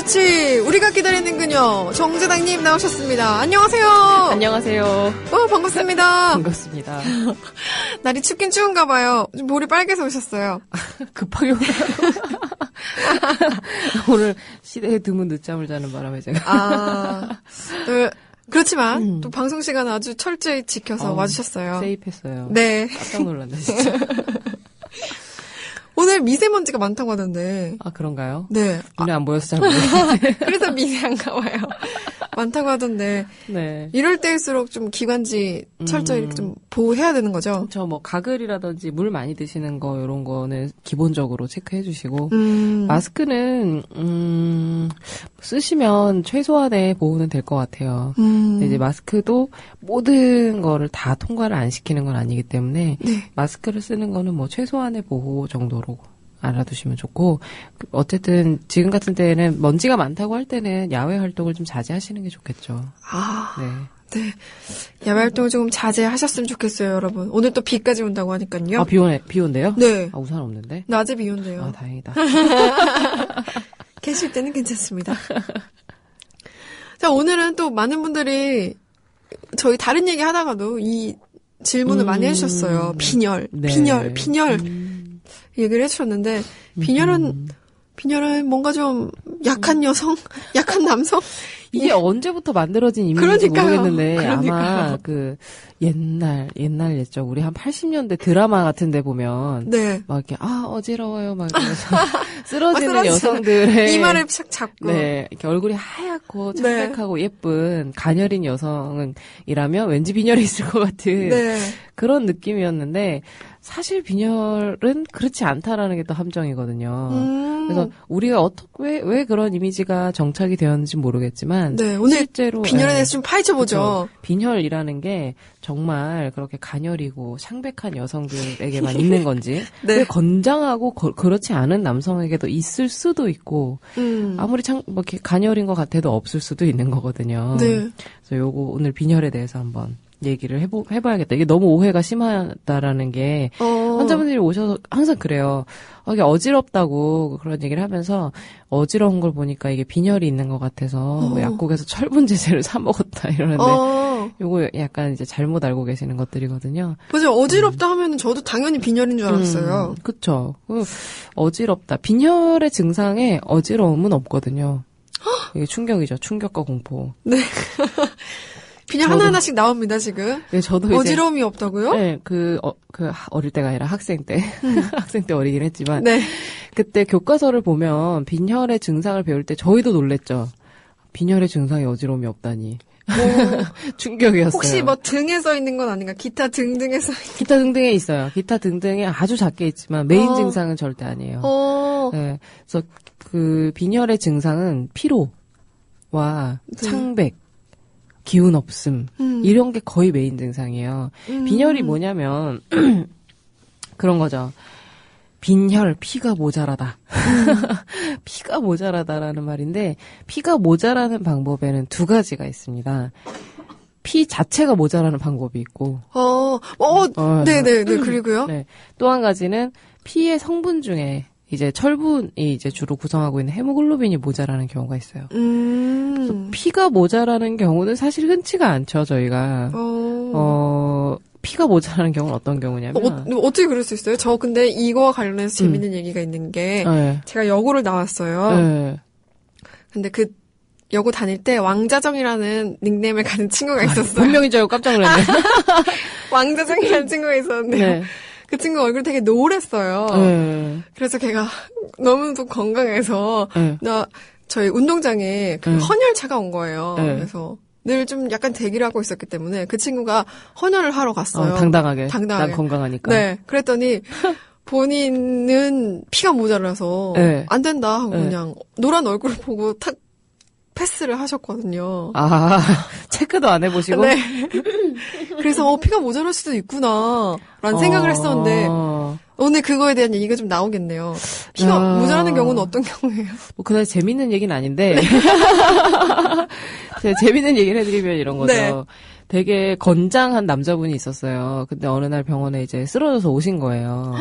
그렇지. 우리가 기다리는 그녀 정재당님 나오셨습니다. 안녕하세요. 안녕하세요. 반갑습니다. 반갑습니다. 날이 춥긴 추운가 봐요. 좀 볼이 빨개서 오셨어요. 급하게 오늘 시대에 드문 늦잠을 자는 바람에 제가 그렇지만 또 방송 시간 아주 철저히 지켜서 와주셨어요. 세입했어요. 네. 깜짝 놀랐네 진짜. 오늘 미세먼지가 많다고 하던데. 아, 그런가요? 네. 눈에 안 보여서 잘 모르겠는데. 그래서 미세한가 봐요. 많다고 하던데. 네. 이럴 때일수록 좀 기관지 철저히 이렇게 좀 보호해야 되는 거죠? 그렇죠. 뭐 가글이라든지 물 많이 드시는 거 이런 거는 기본적으로 체크해 주시고 마스크는 쓰시면 최소한의 보호는 될 것 같아요. 근데 이제 마스크도 모든 거를 다 통과를 안 시키는 건 아니기 때문에 네. 마스크를 쓰는 거는 뭐 최소한의 보호 정도로 알아두시면 좋고, 어쨌든 지금 같은 때에는 먼지가 많다고 할 때는 야외 활동을 좀 자제하시는 게 좋겠죠. 네. 야외 활동을 조금 자제하셨으면 좋겠어요, 여러분. 오늘 또 비까지 온다고 하니까요. 아, 비 온대요? 네. 아, 우산 없는데? 낮에 비 온대요. 아, 다행이다. 계실 때는 괜찮습니다. 자, 오늘은 또 많은 분들이 저희 다른 얘기 하다가도 이 질문을 많이 해주셨어요. 빈혈, 네. 빈혈. 얘기를 해주셨는데, 빈혈은 뭔가 좀 약한 여성? 약한 남성? 이게 언제부터 만들어진 이미지인지 모르겠는데, 그러니까요. 아마 옛날 옛적, 우리 한 80년대 드라마 같은 데 보면, 네. 막 이렇게, 어지러워요, 막 이러면서, 쓰러지는 여성들의, 이마를 착 잡고. 네, 이렇게 얼굴이 하얗고 창백하고 예쁜 가녀린 여성이라면 왠지 빈혈이 있을 것 같은 그런 느낌이었는데, 사실 빈혈은 그렇지 않다라는 게 또 함정이거든요. 그래서 우리가 왜 그런 이미지가 정착이 되었는지 모르겠지만, 네, 오늘 실제로 빈혈에 대해서 좀 파헤쳐보죠. 그렇죠. 빈혈이라는 게 정말 그렇게 가녀리고 창백한 여성들에게만 있는 건지, 네. 왜 건장하고 그렇지 않은 남성에게도 있을 수도 있고, 아무리 뭐 이렇게 가녀린 것 같아도 없을 수도 있는 거거든요. 네. 그래서 요거 오늘 빈혈에 대해서 한번 얘기를 해봐야겠다. 이게 너무 오해가 심하다라는 게 환자분들이 오셔서 항상 그래요. 이게 어지럽다고 그런 얘기를 하면서 어지러운 걸 보니까 이게 빈혈이 있는 것 같아서 뭐 약국에서 철분제제를 사 먹었다 이러는데 요거 약간 이제 잘못 알고 계시는 것들이거든요. 맞아요. 어지럽다 하면은 저도 당연히 빈혈인 줄 알았어요. 그쵸. 어지럽다. 빈혈의 증상에 어지러움은 없거든요. 이게 충격이죠. 충격과 공포. 네. 빈혈 하나하나씩 나옵니다, 지금. 네, 저도 어지러움이 없다고요? 네, 어릴 때가 아니라 학생 때. 학생 때 어리긴 했지만. 네. 그때 교과서를 보면 빈혈의 증상을 배울 때 저희도 놀랬죠. 빈혈의 증상에 어지러움이 없다니. 충격이었어요. 혹시 뭐 등에 써 있는 건 아닌가? 기타 등등에 써 있는. 기타 등등에 있어요. 기타 등등에 아주 작게 있지만 메인 증상은 절대 아니에요. 네. 그래서 빈혈의 증상은 피로와 창백, 기운 없음 이런 게 거의 메인 증상이에요. 빈혈이 뭐냐면 그런 거죠. 빈혈, 피가 모자라다. 피가 모자라다라는 말인데 피가 모자라는 방법에는 두 가지가 있습니다. 피 자체가 모자라는 방법이 있고 네네네. 그리고요? 네. 또 한 가지는 피의 성분 중에 이제 철분이 이제 주로 구성하고 있는 헤모글로빈이 모자라는 경우가 있어요. 그래서 피가 모자라는 경우는 사실 흔치가 않죠, 저희가. 피가 모자라는 경우는 어떤 경우냐면. 어떻게 그럴 수 있어요? 저 근데 이거와 관련해서 재밌는 얘기가 있는 게, 제가 여고를 나왔어요. 근데 여고 다닐 때 왕자정이라는 닉네임을 가진 친구가 있었어요. 분명히 저 깜짝 놀랐네. 왕자정이라는 친구가 있었는데. 네. 그 친구 얼굴 되게 노랬어요. 그래서 걔가 너무도 건강해서 저희 운동장에 헌혈차가 온 거예요. 그래서 늘 좀 약간 대기를 하고 있었기 때문에 그 친구가 헌혈을 하러 갔어요. 당당하게. 난 건강하니까. 네. 그랬더니 본인은 피가 모자라서 안 된다 하고 그냥 노란 얼굴을 보고 탁 패스를 하셨거든요. 체크도 안 해보시고? 네. 그래서 피가 모자랄 수도 있구나 라는 생각을 했었는데 오늘 그거에 대한 얘기가 좀 나오겠네요. 피가 모자라는 경우는 어떤 경우예요? 뭐 그날 재밌는 얘기는 아닌데 제가 재밌는 얘기를 해드리면 이런 거죠. 네. 되게 건장한 남자분이 있었어요. 근데 어느 날 병원에 이제 쓰러져서 오신 거예요.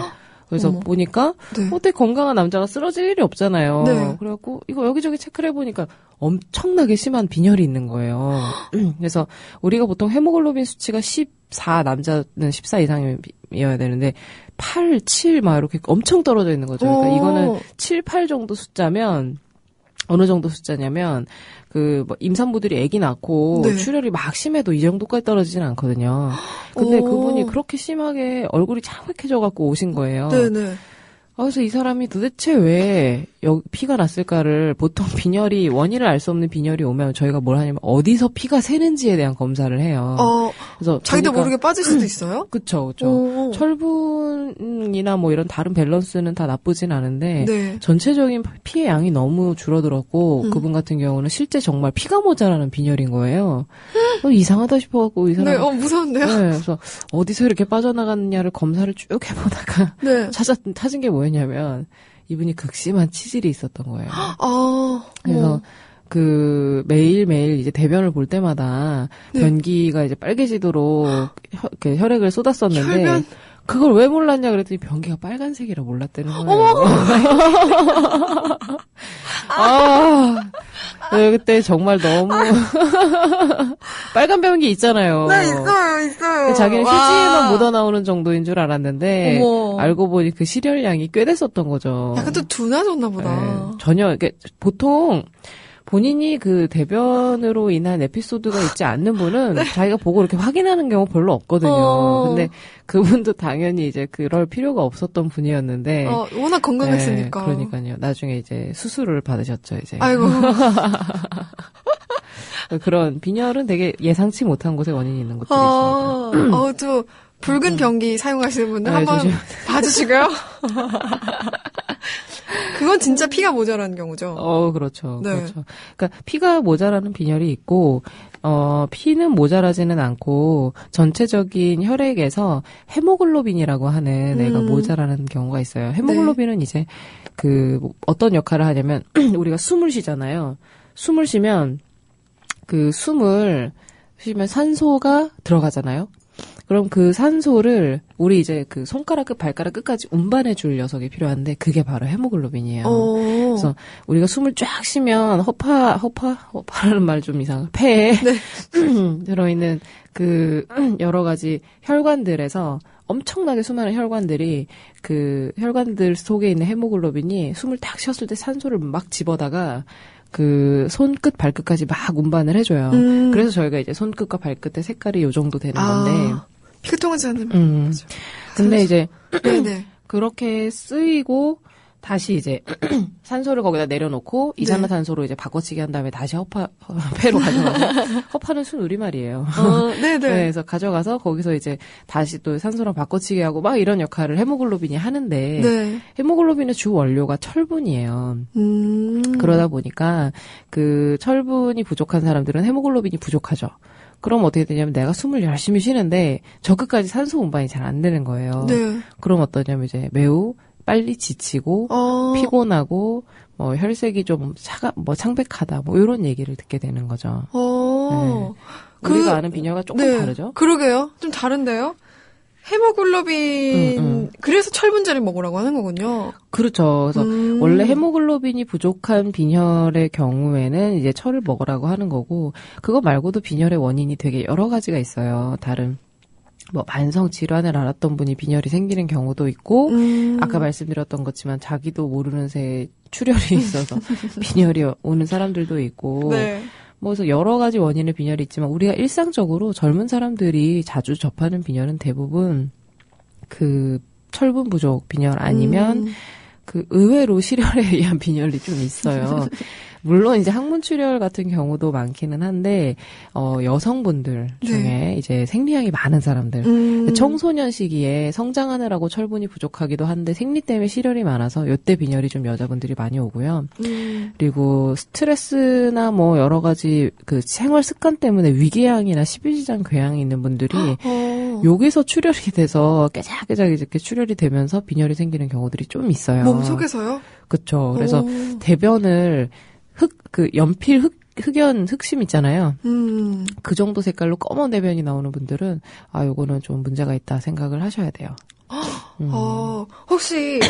그래서 보니까 어때 건강한 남자가 쓰러질 일이 없잖아요. 네. 그래갖고 이거 여기저기 체크를 해보니까 엄청나게 심한 빈혈이 있는 거예요. 그래서 우리가 보통 헤모글로빈 수치가 14, 남자는 14 이상이어야 되는데 8, 7 막 이렇게 엄청 떨어져 있는 거죠. 그러니까 이거는 7, 8 정도 숫자면 어느 정도 숫자냐면 뭐 임산부들이 아기 낳고 출혈이 막 심해도 이 정도까지 떨어지진 않거든요. 근데 그분이 그렇게 심하게 얼굴이 창백해져 갖고 오신 거예요. 네네. 그래서 이 사람이 도대체 왜 피가 났을까를 보통 빈혈이 원인을 알 수 없는 빈혈이 오면 저희가 뭘 하냐면 어디서 피가 새는지에 대한 검사를 해요. 그래서 자기도 모르게 빠질 수도 있어요? 그쵸. 철분이나 뭐 이런 다른 밸런스는 다 나쁘진 않은데 전체적인 피의 양이 너무 줄어들었고 그분 같은 경우는 실제 정말 피가 모자라는 빈혈인 거예요. 이상하다 싶어갖고 이 사람. 무서운데요? 네, 그래서 어디서 이렇게 빠져나갔느냐를 검사를 쭉 해보다가 찾은 게 뭐였냐면 이분이 극심한 치질이 있었던 거예요. 그래서 매일매일 이제 대변을 볼 때마다 변기가 이제 빨개지도록 혈액을 쏟았었는데 혈변? 그걸 왜 몰랐냐 그랬더니 변기가 빨간색이라 몰랐다는 거예요. 그때 정말 너무 빨간 변기 있잖아요. 네, 있어요. 자기는 휴지에만 묻어나오는 정도인 줄 알았는데 알고 보니 그 실혈량이 꽤 됐었던 거죠. 약간 또 둔해졌나 보다. 네, 전혀 보통 본인이 그 대변으로 인한 에피소드가 있지 않는 분은 자기가 보고 이렇게 확인하는 경우 별로 없거든요. 근데 그분도 당연히 이제 그럴 필요가 없었던 분이었는데. 워낙 건강했으니까. 네, 그러니까요. 나중에 이제 수술을 받으셨죠, 이제. 아이고. 그런 빈혈은 되게 예상치 못한 곳에 원인이 있는 것들이 있습니다. 또 붉은 변기 사용하시는 분들 한번 봐주시고요. 그건 진짜 피가 모자라는 경우죠. 그렇죠. 그렇죠. 그러니까 피가 모자라는 빈혈이 있고, 피는 모자라지는 않고, 전체적인 혈액에서 헤모글로빈이라고 하는 애가 모자라는 경우가 있어요. 헤모글로빈은 이제, 어떤 역할을 하냐면, 우리가 숨을 쉬잖아요. 숨을 쉬면, 숨을 쉬면 산소가 들어가잖아요. 그럼 그 산소를 우리 이제 손가락 끝 발가락 끝까지 운반해 줄 녀석이 필요한데 그게 바로 헤모글로빈이에요. 그래서 우리가 숨을 쫙 쉬면 허파라는 말 좀 이상해. 폐에 들어있는 여러 가지 혈관들에서 엄청나게 수많은 혈관들이 혈관들 속에 있는 헤모글로빈이 숨을 딱 쉬었을 때 산소를 막 집어다가 손끝 발끝까지 막 운반을 해줘요. 그래서 저희가 이제 손끝과 발끝의 색깔이 요 정도 되는 건데. 피가 통하지 않으면. 근데 이제, 그렇게 쓰이고, 다시 이제, 산소를 거기다 내려놓고, 이산화탄소로 이제 바꿔치기 한 다음에 다시 폐로 가져가서, 허파는 순우리말이에요. 네네. 네, 그래서 가져가서 거기서 이제 다시 또 산소랑 바꿔치기 하고 막 이런 역할을 헤모글로빈이 하는데, 헤모글로빈의 주 원료가 철분이에요. 그러다 보니까, 철분이 부족한 사람들은 헤모글로빈이 부족하죠. 그럼 어떻게 되냐면 내가 숨을 열심히 쉬는데 저 끝까지 산소 운반이 잘 안 되는 거예요. 그럼 어떠냐면 이제 매우 빨리 지치고 피곤하고 혈색이 좀 창백하다 이런 얘기를 듣게 되는 거죠. 우리가 아는 빈혈과 조금 다르죠? 그러게요. 좀 다른데요? 헤모글로빈 그래서 철분제를 먹으라고 하는 거군요. 그렇죠. 그래서 원래 헤모글로빈이 부족한 빈혈의 경우에는 이제 철을 먹으라고 하는 거고 그거 말고도 빈혈의 원인이 되게 여러 가지가 있어요. 다른 만성 질환을 앓았던 분이 빈혈이 생기는 경우도 있고 아까 말씀드렸던 것지만 자기도 모르는 새에 출혈이 있어서 빈혈이 오는 사람들도 있고 그래서 여러 가지 원인의 빈혈이 있지만 우리가 일상적으로 젊은 사람들이 자주 접하는 빈혈은 대부분 철분 부족 빈혈 아니면 의외로 실혈에 의한 빈혈이 좀 있어요. 물론 이제 항문 출혈 같은 경우도 많기는 한데 여성분들 중에 이제 생리량이 많은 사람들 청소년 시기에 성장하느라고 철분이 부족하기도 한데 생리 때문에 실혈이 많아서 이때 빈혈이 좀 여자분들이 많이 오고요. 그리고 스트레스나 여러 가지 생활 습관 때문에 위궤양이나 십이지장 궤양이 있는 분들이 여기서 출혈이 돼서 깨작깨작 이렇게 출혈이 되면서 빈혈이 생기는 경우들이 좀 있어요. 몸속에서요? 그렇죠. 그래서 대변을 연필 흑심 있잖아요. 그 정도 색깔로 검은 대변이 나오는 분들은 요거는 좀 문제가 있다 생각을 하셔야 돼요. 혹시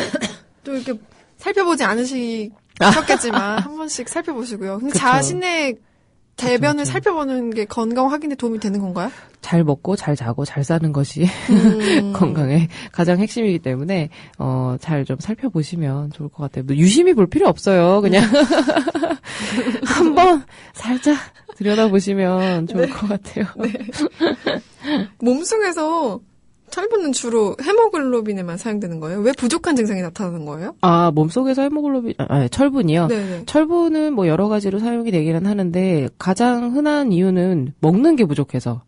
또 이렇게 살펴보지 않으셨겠지만 한 번씩 살펴보시고요. 근데 자신의 대변을 살펴보는 게 건강 확인에 도움이 되는 건가요? 잘 먹고 잘 자고 잘 사는 것이 건강의 가장 핵심이기 때문에 잘 좀 살펴보시면 좋을 것 같아요. 뭐 유심히 볼 필요 없어요. 그냥 한번 살짝 들여다보시면 좋을 것 같아요. 네. 몸속에서 철분은 주로 헤모글로빈에만 사용되는 거예요? 왜 부족한 증상이 나타나는 거예요? 몸속에서 철분이요? 네네. 철분은 뭐 여러 가지로 사용이 되기는 하는데 가장 흔한 이유는 먹는 게 부족해서.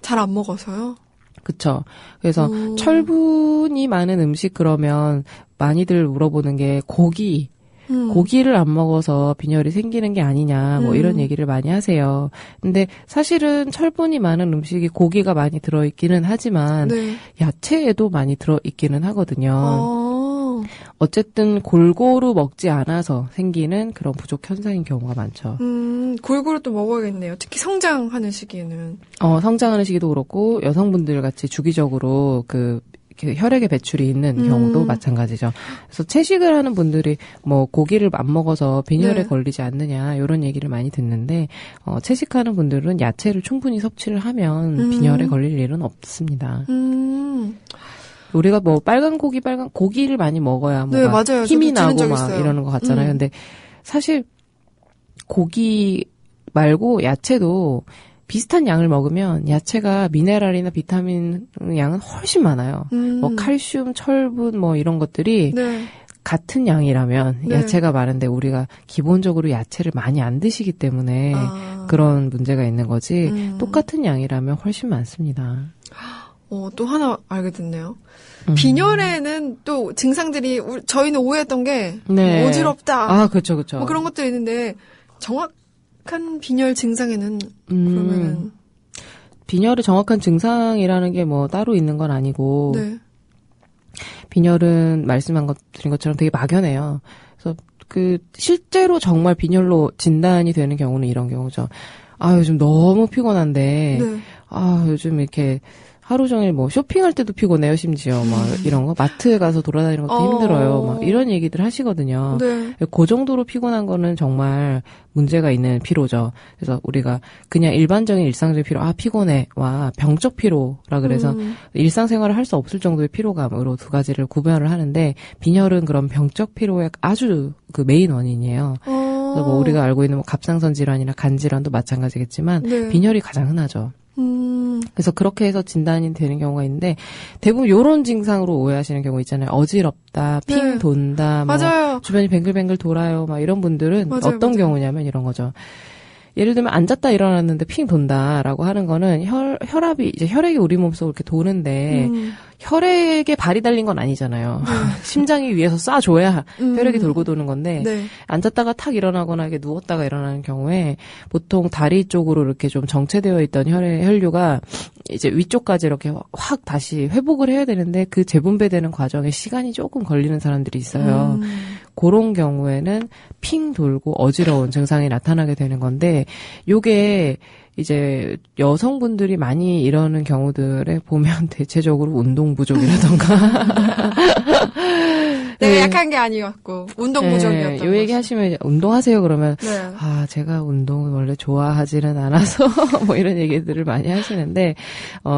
잘 안 먹어서요? 그쵸. 그래서 철분이 많은 음식 그러면 많이들 물어보는 게 고기를 안 먹어서 빈혈이 생기는 게 아니냐, 뭐 이런 얘기를 많이 하세요. 근데 사실은 철분이 많은 음식이 고기가 많이 들어있기는 하지만, 네. 야채에도 많이 들어있기는 하거든요. 어쨌든 골고루 먹지 않아서 생기는 그런 부족 현상인 경우가 많죠. 골고루 또 먹어야겠네요. 특히 성장하는 시기에는. 성장하는 시기도 그렇고, 여성분들 같이 주기적으로 혈액에 배출이 있는 경우도 마찬가지죠. 그래서 채식을 하는 분들이 뭐 고기를 안 먹어서 빈혈에 네. 걸리지 않느냐 이런 얘기를 많이 듣는데 채식하는 분들은 야채를 충분히 섭취를 하면 빈혈에 걸릴 일은 없습니다. 우리가 뭐 빨간 고기를 많이 먹어야 뭐 네, 맞아요. 힘이 나고 막 있어요. 이러는 것 같잖아요. 근데 사실 고기 말고 야채도 비슷한 양을 먹으면 야채가 미네랄이나 비타민 양은 훨씬 많아요. 뭐 칼슘, 철분 뭐 이런 것들이 네. 같은 양이라면 네. 야채가 많은데 우리가 기본적으로 야채를 많이 안 드시기 때문에 그런 문제가 있는 거지 똑같은 양이라면 훨씬 많습니다. 또 하나 알게 됐네요. 빈혈에는 또 증상들이 저희는 오해했던 게 네. 어지럽다. 그렇죠, 그렇죠. 뭐 그런 것들이 있는데 정확한 빈혈 증상에는 그러면은 빈혈의 정확한 증상이라는 게 뭐 따로 있는 건 아니고 네. 빈혈은 드린 것처럼 되게 막연해요. 그래서 실제로 정말 빈혈로 진단이 되는 경우는 이런 경우죠. 요즘 너무 피곤한데 네. 요즘 이렇게 하루 종일 뭐 쇼핑할 때도 피곤해요, 심지어. 막 이런 거. 마트에 가서 돌아다니는 것도 힘들어요. 막 이런 얘기들 하시거든요. 네. 그 정도로 피곤한 거는 정말 문제가 있는 피로죠. 그래서 우리가 그냥 일반적인 일상적인 피로, 피곤해. 병적 피로라 그래서 일상생활을 할 수 없을 정도의 피로감으로 두 가지를 구별을 하는데 빈혈은 그런 병적 피로의 아주 메인 원인이에요. 그래서 뭐 우리가 알고 있는 뭐 갑상선 질환이나 간 질환도 마찬가지겠지만 네. 빈혈이 가장 흔하죠. 그래서 그렇게 해서 진단이 되는 경우가 있는데 대부분 요런 증상으로 오해하시는 경우 있잖아요. 어지럽다, 핑 네. 돈다, 맞아요. 주변이 뱅글뱅글 돌아요. 막 이런 분들은 맞아요, 어떤 맞아요. 경우냐면 이런 거죠. 예를 들면 앉았다 일어났는데 핑 돈다라고 하는 거는 혈압이 이제 혈액이 우리 몸속으로 이렇게 도는데 혈액에 발이 달린 건 아니잖아요. 심장이 위에서 쏴줘야 혈액이 돌고 도는 건데 네. 앉았다가 탁 일어나거나 이렇게 누웠다가 일어나는 경우에 보통 다리 쪽으로 이렇게 좀 정체되어 있던 혈류가 이제 위쪽까지 이렇게 확 다시 회복을 해야 되는데 그 재분배되는 과정에 시간이 조금 걸리는 사람들이 있어요. 그런 경우에는 핑 돌고 어지러운 증상이 나타나게 되는 건데 요게 이제 여성분들이 많이 이러는 경우들에 보면 대체적으로 운동 부족이라던가 내가 약한 게 아니었고 운동 부족이었던 요 얘기 하시면 운동하세요 그러면 네. 제가 운동을 원래 좋아하지는 않아서 뭐 이런 얘기들을 많이 하시는데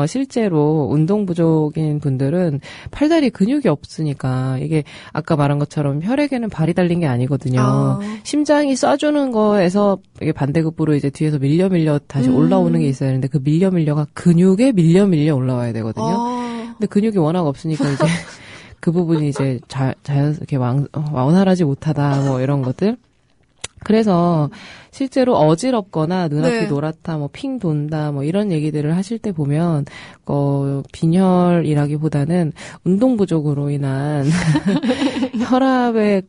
실제로 운동 부족인 분들은 팔다리 근육이 없으니까 이게 아까 말한 것처럼 혈액에는 발이 달린 게 아니거든요. 심장이 쏴주는 거에서 이게 반대급부로 이제 뒤에서 밀려 다시 올라오는 게 있어야 되는데 그 밀려가 근육에 밀려 올라와야 되거든요. 근데 근육이 워낙 없으니까 이제 그 부분이 이제 자연스럽게 원활하지 못하다 뭐 이런 것들. 그래서 실제로 어지럽거나 눈앞이 네. 노랗다, 뭐 핑 돈다, 뭐 이런 얘기들을 하실 때 보면 빈혈이라기보다는 운동 부족으로 인한 혈압의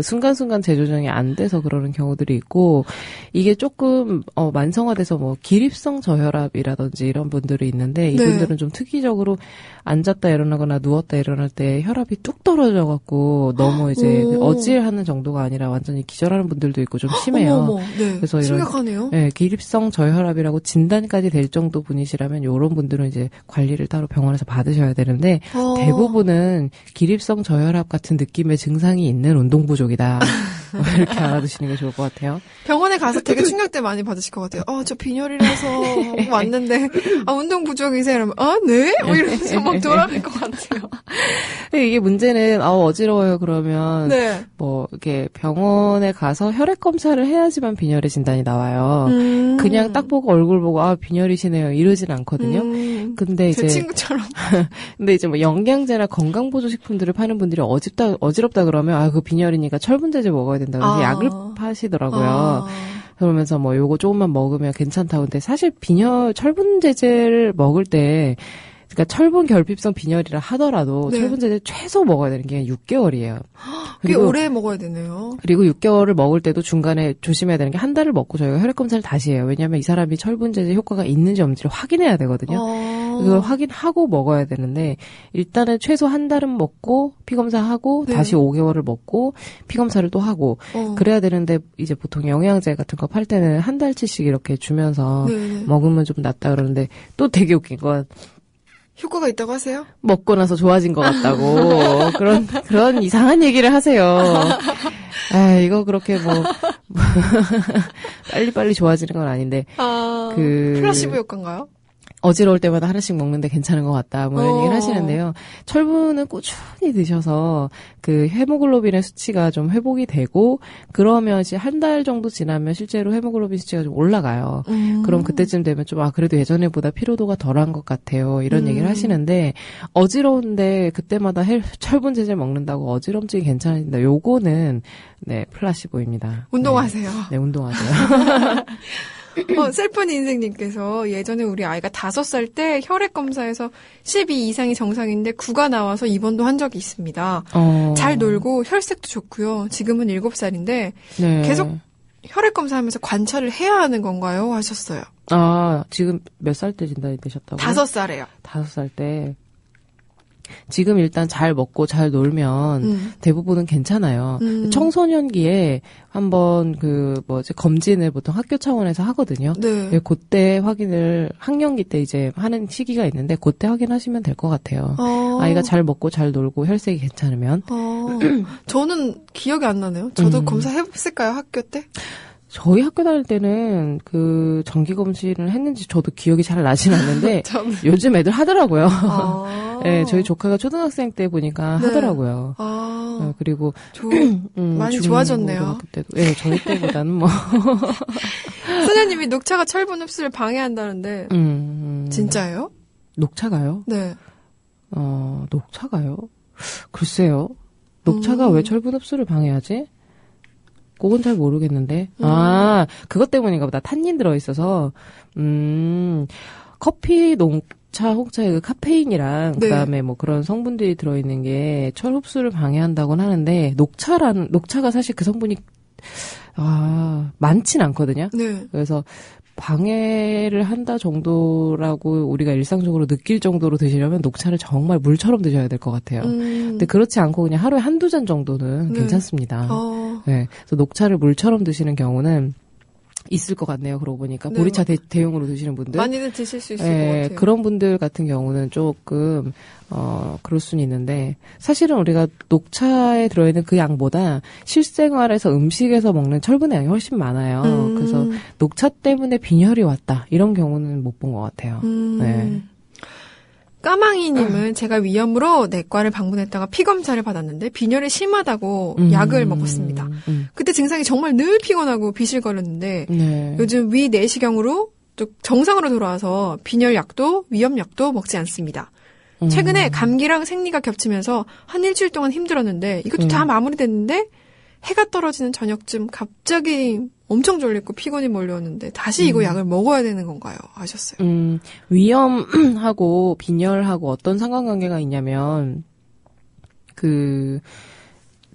순간순간 재조정이 안 돼서 그러는 경우들이 있고 이게 조금 만성화돼서 뭐 기립성 저혈압이라든지 이런 분들이 있는데 이분들은 네. 좀 특이적으로 앉았다 일어나거나 누웠다 일어날 때 혈압이 뚝 떨어져 갖고 너무 이제 어질하는 정도가 아니라 완전히 기절하는 분들도 있고 좀 심해요. 네. 네. 그래서 심각하네요. 네, 기립성 저혈압이라고 진단까지 될 정도 분이시라면 이런 분들은 이제 관리를 따로 병원에서 받으셔야 되는데 대부분은 기립성 저혈압 같은 느낌의 증상이 있는 운동 부족이다. 이렇게 알아두시는 게 좋을 것 같아요. 병원에 가서 되게 충격대 많이 받으실 것 같아요. 저 빈혈이라서 왔는데 운동 부족이세요? 이러면 네? 이러면서 막 돌아갈 것 같아요. 이게 문제는 어지러워요 그러면 네. 뭐 이렇게 병원에 가서 혈액 검사를 해야지만 빈혈의 진단이 나와요. 그냥 딱 보고 얼굴 보고 빈혈이시네요 이러진 않거든요. 근데 이제 제 친구처럼. 근데 이제 뭐 영양제나 건강보조식품들을 파는 분들이 어지럽다 그러면 그 빈혈이니까 철분제제 먹어야 된다고 해서 약을 파시더라고요. 그러면서 뭐 요거 조금만 먹으면 괜찮다고. 근데 사실 철분제제를 먹을 때 그러니까 철분 결핍성 빈혈이라 하더라도 네. 철분제제 최소 먹어야 되는 게 6개월이에요. 꽤 오래 먹어야 되네요. 그리고 6개월을 먹을 때도 중간에 조심해야 되는 게 한 달을 먹고 저희가 혈액 검사를 다시 해요. 왜냐하면 이 사람이 철분제제 효과가 있는지 없는지를 확인해야 되거든요. 그걸 확인하고 먹어야 되는데 일단은 최소 한 달은 먹고 피 검사하고 네. 다시 5개월을 먹고 피 검사를 또 하고 그래야 되는데 이제 보통 영양제 같은 거 팔 때는 한 달치씩 이렇게 주면서 네. 먹으면 좀 낫다 그러는데 또 되게 웃긴 건 효과가 있다고 하세요? 먹고 나서 좋아진 것 같다고 그런 이상한 얘기를 하세요. 이거 그렇게 빨리빨리 좋아지는 건 아닌데 플라시보 효과인가요? 어지러울 때마다 하나씩 먹는데 괜찮은 것 같다. 뭐 이런 얘기를 하시는데요. 철분은 꾸준히 드셔서 그 헤모글로빈의 수치가 좀 회복이 되고 그러면 이제 한 달 정도 지나면 실제로 헤모글로빈 수치가 좀 올라가요. 그럼 그때쯤 되면 좀 그래도 예전에보다 피로도가 덜한 것 같아요. 이런 얘기를 하시는데 어지러운데 그때마다 철분 제제 먹는다고 어지럼증이 괜찮아진다. 요거는 네 플라시보입니다. 운동하세요. 네 운동하세요. 셀프니 인생님께서 예전에 우리 아이가 5살 때 혈액 검사에서 12 이상이 정상인데 9가 나와서 입원도 한 적이 있습니다. 잘 놀고 혈색도 좋고요. 지금은 7살인데 네. 계속 혈액 검사하면서 관찰을 해야 하는 건가요? 하셨어요. 지금 몇 살 때 진단이 되셨다고요? 5살이에요. 5살 때. 지금 일단 잘 먹고 잘 놀면 대부분은 괜찮아요. 청소년기에 한번 검진을 보통 학교 차원에서 하거든요. 네. 그때 확인을 학년기 때 이제 하는 시기가 있는데 그때 확인하시면 될 것 같아요. 아이가 잘 먹고 잘 놀고 혈색이 괜찮으면. 저는 기억이 안 나네요. 저도 검사해봤을까요? 학교 때? 저희 학교 다닐 때는 그 정기 검진을 했는지 저도 기억이 잘 나진 않는데 요즘 애들 하더라고요. 네, 저희 조카가 초등학생 때 보니까 네. 하더라고요. 네, 그리고 많이 좋아졌네요. 때도. 네, 저희 때보다는 뭐. 소녀님이 녹차가 철분 흡수를 방해한다는데 진짜예요? 녹차가요? 네. 녹차가요? 글쎄요. 녹차가 왜 철분 흡수를 방해하지? 그건 잘 모르겠는데. 그것 때문인가 보다. 탄닌 들어있어서. 커피, 녹차, 홍차의 그 카페인이랑, 네. 그 다음에 뭐 그런 성분들이 들어있는 게 철 흡수를 방해한다고는 하는데, 녹차가 사실 그 성분이, 많진 않거든요. 네. 그래서 방해를 한다 정도라고 우리가 일상적으로 느낄 정도로 드시려면 녹차를 정말 물처럼 드셔야 될 것 같아요. 근데 그렇지 않고 그냥 하루에 한두 잔 정도는 네. 괜찮습니다. 네. 그래서 녹차를 물처럼 드시는 경우는 있을 것 같네요. 그러고 보니까. 네, 보리차 대용으로 드시는 분들. 많이들 드실 수 있을 네, 것 같아요. 그런 분들 같은 경우는 조금, 그럴 수는 있는데, 사실은 우리가 녹차에 들어있는 그 양보다 실생활에서 음식에서 먹는 철분의 양이 훨씬 많아요. 그래서 녹차 때문에 빈혈이 왔다. 이런 경우는 못 본 것 같아요. 네. 까망이님은 제가 위염으로 내과를 방문했다가 피검사를 받았는데 빈혈이 심하다고 약을 먹었습니다. 그때 증상이 정말 늘 피곤하고 비실거렸는데 네. 요즘 위 내시경으로 정상으로 돌아와서 빈혈 약도 위염 약도 먹지 않습니다. 최근에 감기랑 생리가 겹치면서 한 일주일 동안 힘들었는데 이것도 다 마무리됐는데 해가 떨어지는 저녁쯤 갑자기 엄청 졸리고 피곤이 몰려오는데 다시 이거 약을 먹어야 되는 건가요? 하셨어요. 위염하고 빈혈하고 어떤 상관관계가 있냐면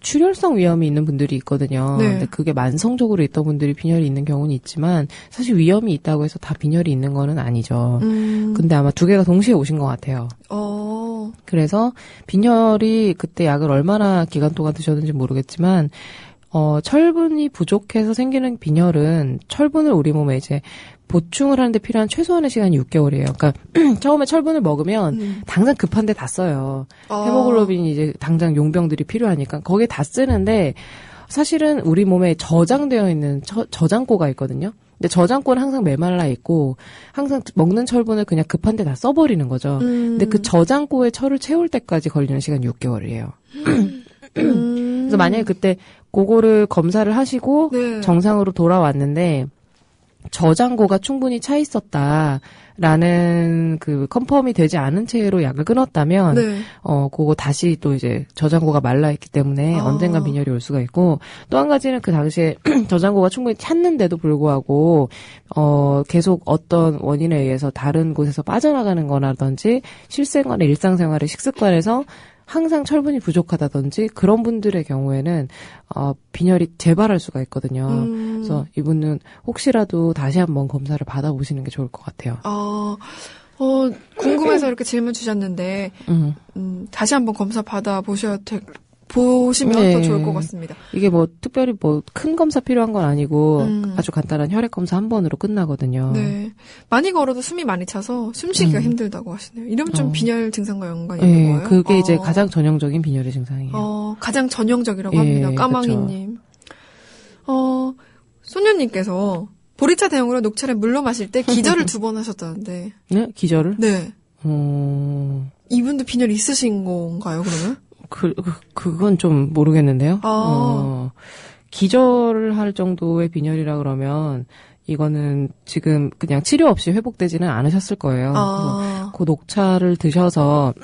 출혈성 위염이 있는 분들이 있거든요. 네. 근데 그게 만성적으로 있던 분들이 빈혈이 있는 경우는 있지만 사실 위염이 있다고 해서 다 빈혈이 있는 거는 아니죠. 근데 아마 두 개가 동시에 오신 것 같아요. 그래서 빈혈이 그때 약을 얼마나 기간 동안 드셨는지 모르겠지만 철분이 부족해서 생기는 빈혈은 철분을 우리 몸에 이제 보충을 하는데 필요한 최소한의 시간이 6개월이에요. 그러니까 처음에 철분을 먹으면 당장 급한데 다 써요. 헤모글로빈이 이제 당장 용병들이 필요하니까 거기에 다 쓰는데 사실은 우리 몸에 저장되어 있는 저장고가 있거든요. 근데 저장고는 항상 메말라 있고 항상 먹는 철분을 그냥 급한데 다 써버리는 거죠. 근데 그 저장고에 철을 채울 때까지 걸리는 시간이 6개월이에요. 그래서 만약에 그때 그거를 검사를 하시고 네. 정상으로 돌아왔는데 저장고가 충분히 차 있었다라는 그 컨펌이 되지 않은 채로 약을 끊었다면 네. 그거 다시 또 이제 저장고가 말라 있기 때문에 언젠가 빈혈이 올 수가 있고 또 한 가지는 그 당시에 저장고가 충분히 찼는데도 불구하고 계속 어떤 원인에 의해서 다른 곳에서 빠져나가는 거라든지 실생활의 일상생활의 식습관에서 항상 철분이 부족하다든지 그런 분들의 경우에는 빈혈이 재발할 수가 있거든요. 그래서 이분은 혹시라도 다시 한번 검사를 받아보시는 게 좋을 것 같아요. 궁금해서 이렇게 질문 주셨는데 다시 한번 검사 받아보시면 네. 더 좋을 것 같습니다. 이게 뭐 특별히 뭐 큰 검사 필요한 건 아니고 아주 간단한 혈액 검사 한 번으로 끝나거든요. 네, 많이 걸어도 숨이 많이 차서 숨쉬기가 힘들다고 하시네요. 이러면 좀 빈혈 증상과 연관이 있는 거예요? 그게 이제 가장 전형적인 빈혈의 증상이에요. 가장 전형적이라고 합니다. 까망이님. 소녀님께서 보리차 대용으로 녹차를 물로 마실 때 기절을 2번 하셨다는데. 네? 기절을? 네. 이분도 빈혈 있으신 건가요, 그러면? 그건 좀 모르겠는데요. 기절을 할 정도의 빈혈이라 그러면 이거는 지금 그냥 치료 없이 회복되지는 않으셨을 거예요. 그 녹차를 드셔서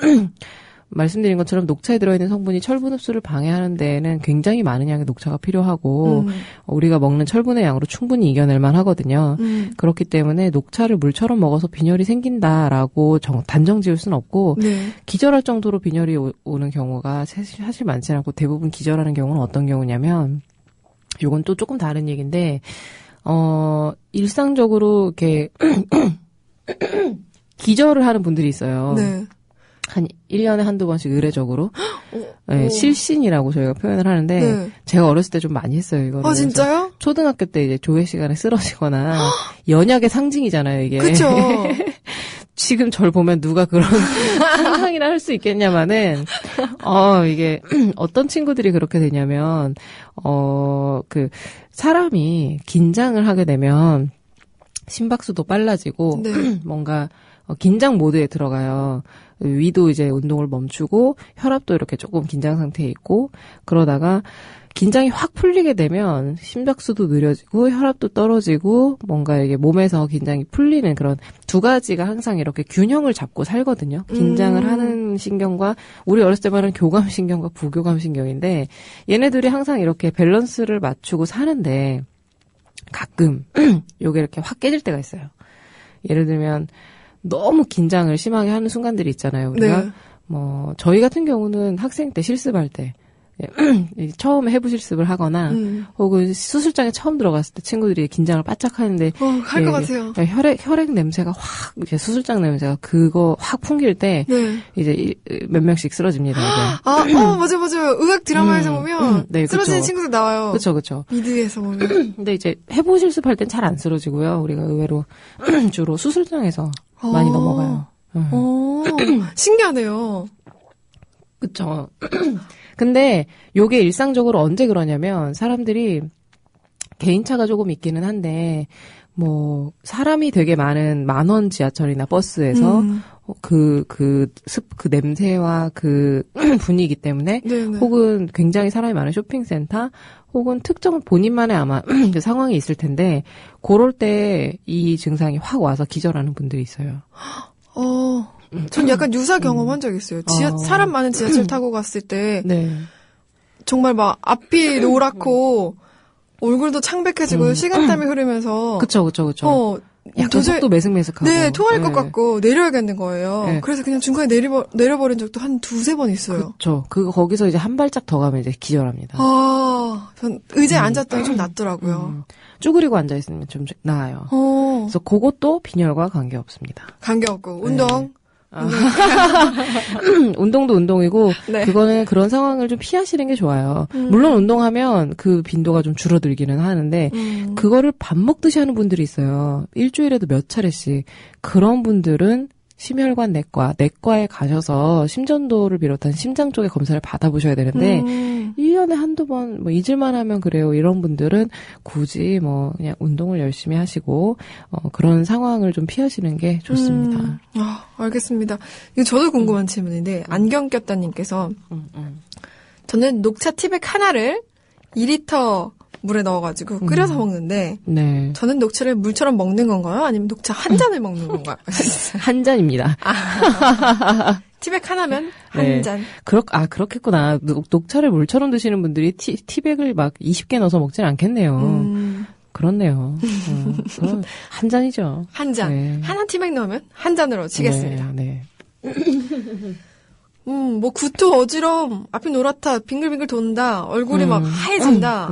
말씀드린 것처럼 녹차에 들어있는 성분이 철분 흡수를 방해하는 데에는 굉장히 많은 양의 녹차가 필요하고 우리가 먹는 철분의 양으로 충분히 이겨낼 만하거든요. 그렇기 때문에 녹차를 물처럼 먹어서 빈혈이 생긴다라고 단정 지을 수는 없고 네. 기절할 정도로 빈혈이 오는 경우가 사실 많지 않고 대부분 기절하는 경우는 어떤 경우냐면 이건 또 조금 다른 얘기인데 일상적으로 이렇게 기절을 하는 분들이 있어요. 네. 한 1년에 한두 번씩 의례적으로 네, 실신이라고 저희가 표현을 하는데 네. 제가 어렸을 때 좀 많이 했어요. 이거를. 진짜요? 초등학교 때 이제 조회 시간에 쓰러지거나 연약의 상징이잖아요. 이게. 그렇죠. 지금 절 보면 누가 그런 상상이나 할 수 있겠냐마는 이게 어떤 친구들이 그렇게 되냐면 그 사람이 긴장을 하게 되면 심박수도 빨라지고 네. 뭔가 긴장 모드에 들어가요. 위도 이제 운동을 멈추고 혈압도 이렇게 조금 긴장 상태에 있고 그러다가 긴장이 확 풀리게 되면 심박수도 느려지고 혈압도 떨어지고 뭔가 이게 몸에서 긴장이 풀리는 그런 두 가지가 항상 이렇게 균형을 잡고 살거든요. 긴장을 하는 신경과 우리 어렸을 때 말하는 교감신경과 부교감신경인데 얘네들이 항상 이렇게 밸런스를 맞추고 사는데 가끔 요게 이렇게 확 깨질 때가 있어요. 예를 들면 너무 긴장을 심하게 하는 순간들이 있잖아요. 우리가 네. 저희 같은 경우는 학생 때 실습할 때 처음에 해부 실습을 하거나 혹은 수술장에 처음 들어갔을 때 친구들이 긴장을 바짝 하는데 할 것 같아요. 혈액 냄새가 확 이제 수술장 냄새가 그거 확 풍길 때 네. 이제 몇 명씩 쓰러집니다. 이제. 맞아요. 의학 드라마에서 보면 네, 쓰러지는 친구들 나와요. 그렇죠. 미드에서 보면. 근데 이제 해부 실습할 땐 잘 안 쓰러지고요. 우리가 의외로 주로 수술장에서 많이 넘어가요. 신기하네요. 그쵸. 근데 요게 일상적으로 언제 그러냐면 사람들이 개인차가 조금 있기는 한데 사람이 되게 많은 만원 지하철이나 버스에서 그 냄새와 그 분위기 때문에 네네. 혹은 굉장히 사람이 많은 쇼핑센터 혹은 특정 본인만의 아마 그 상황이 있을 텐데 그럴 때 이 증상이 확 와서 기절하는 분들이 있어요. 전 약간 유사 경험한 적 있어요. 사람 많은 지하철 타고 갔을 때 네. 정말 막 앞이 노랗고 얼굴도 창백해지고 시간땀이 흐르면서 그쵸. 약간 속도 매승매승하고 네, 토할 것 같고 내려야겠는 거예요. 네. 그래서 그냥 중간에 내려버린 적도 한 2-3번 있어요. 그렇죠. 거기서 이제 한 발짝 더 가면 이제 기절합니다. 전 의자에 앉았더니 좀 낫더라고요. 쭈그리고 앉아있으면 좀 나아요. 그래서 그것도 빈혈과 관계없습니다. 관계없고 운동. 운동도 운동이고 네. 그거는 그런 상황을 좀 피하시는 게 좋아요. 물론 운동하면 그 빈도가 좀 줄어들기는 하는데 그거를 밥 먹듯이 하는 분들이 있어요. 일주일에도 몇 차례씩. 그런 분들은 심혈관 내과에 가셔서 심전도를 비롯한 심장 쪽의 검사를 받아보셔야 되는데 1년에 한두 번 뭐 잊을만 하면 그래요. 이런 분들은 굳이 뭐 그냥 운동을 열심히 하시고 그런 상황을 좀 피하시는 게 좋습니다. 알겠습니다. 이거 저도 궁금한 질문인데 안경 꼈다님께서 저는 녹차 티백 하나를 2리터 물에 넣어가지고 끓여서 먹는데 네. 저는 녹차를 물처럼 먹는 건가요? 아니면 녹차 한 잔을 먹는 건가요? 한 잔입니다. 티백 하나면 한 네. 잔. 그렇겠구나. 녹차를 물처럼 드시는 분들이 티백을 막 20개 넣어서 먹진 않겠네요. 그렇네요. 그럼 한 잔이죠. 한 잔. 네. 하나 티백 넣으면 한 잔으로 치겠습니다. 네. 뭐 구토 어지럼, 앞이 노랗다, 빙글빙글 돈다, 얼굴이 막 하얘진다.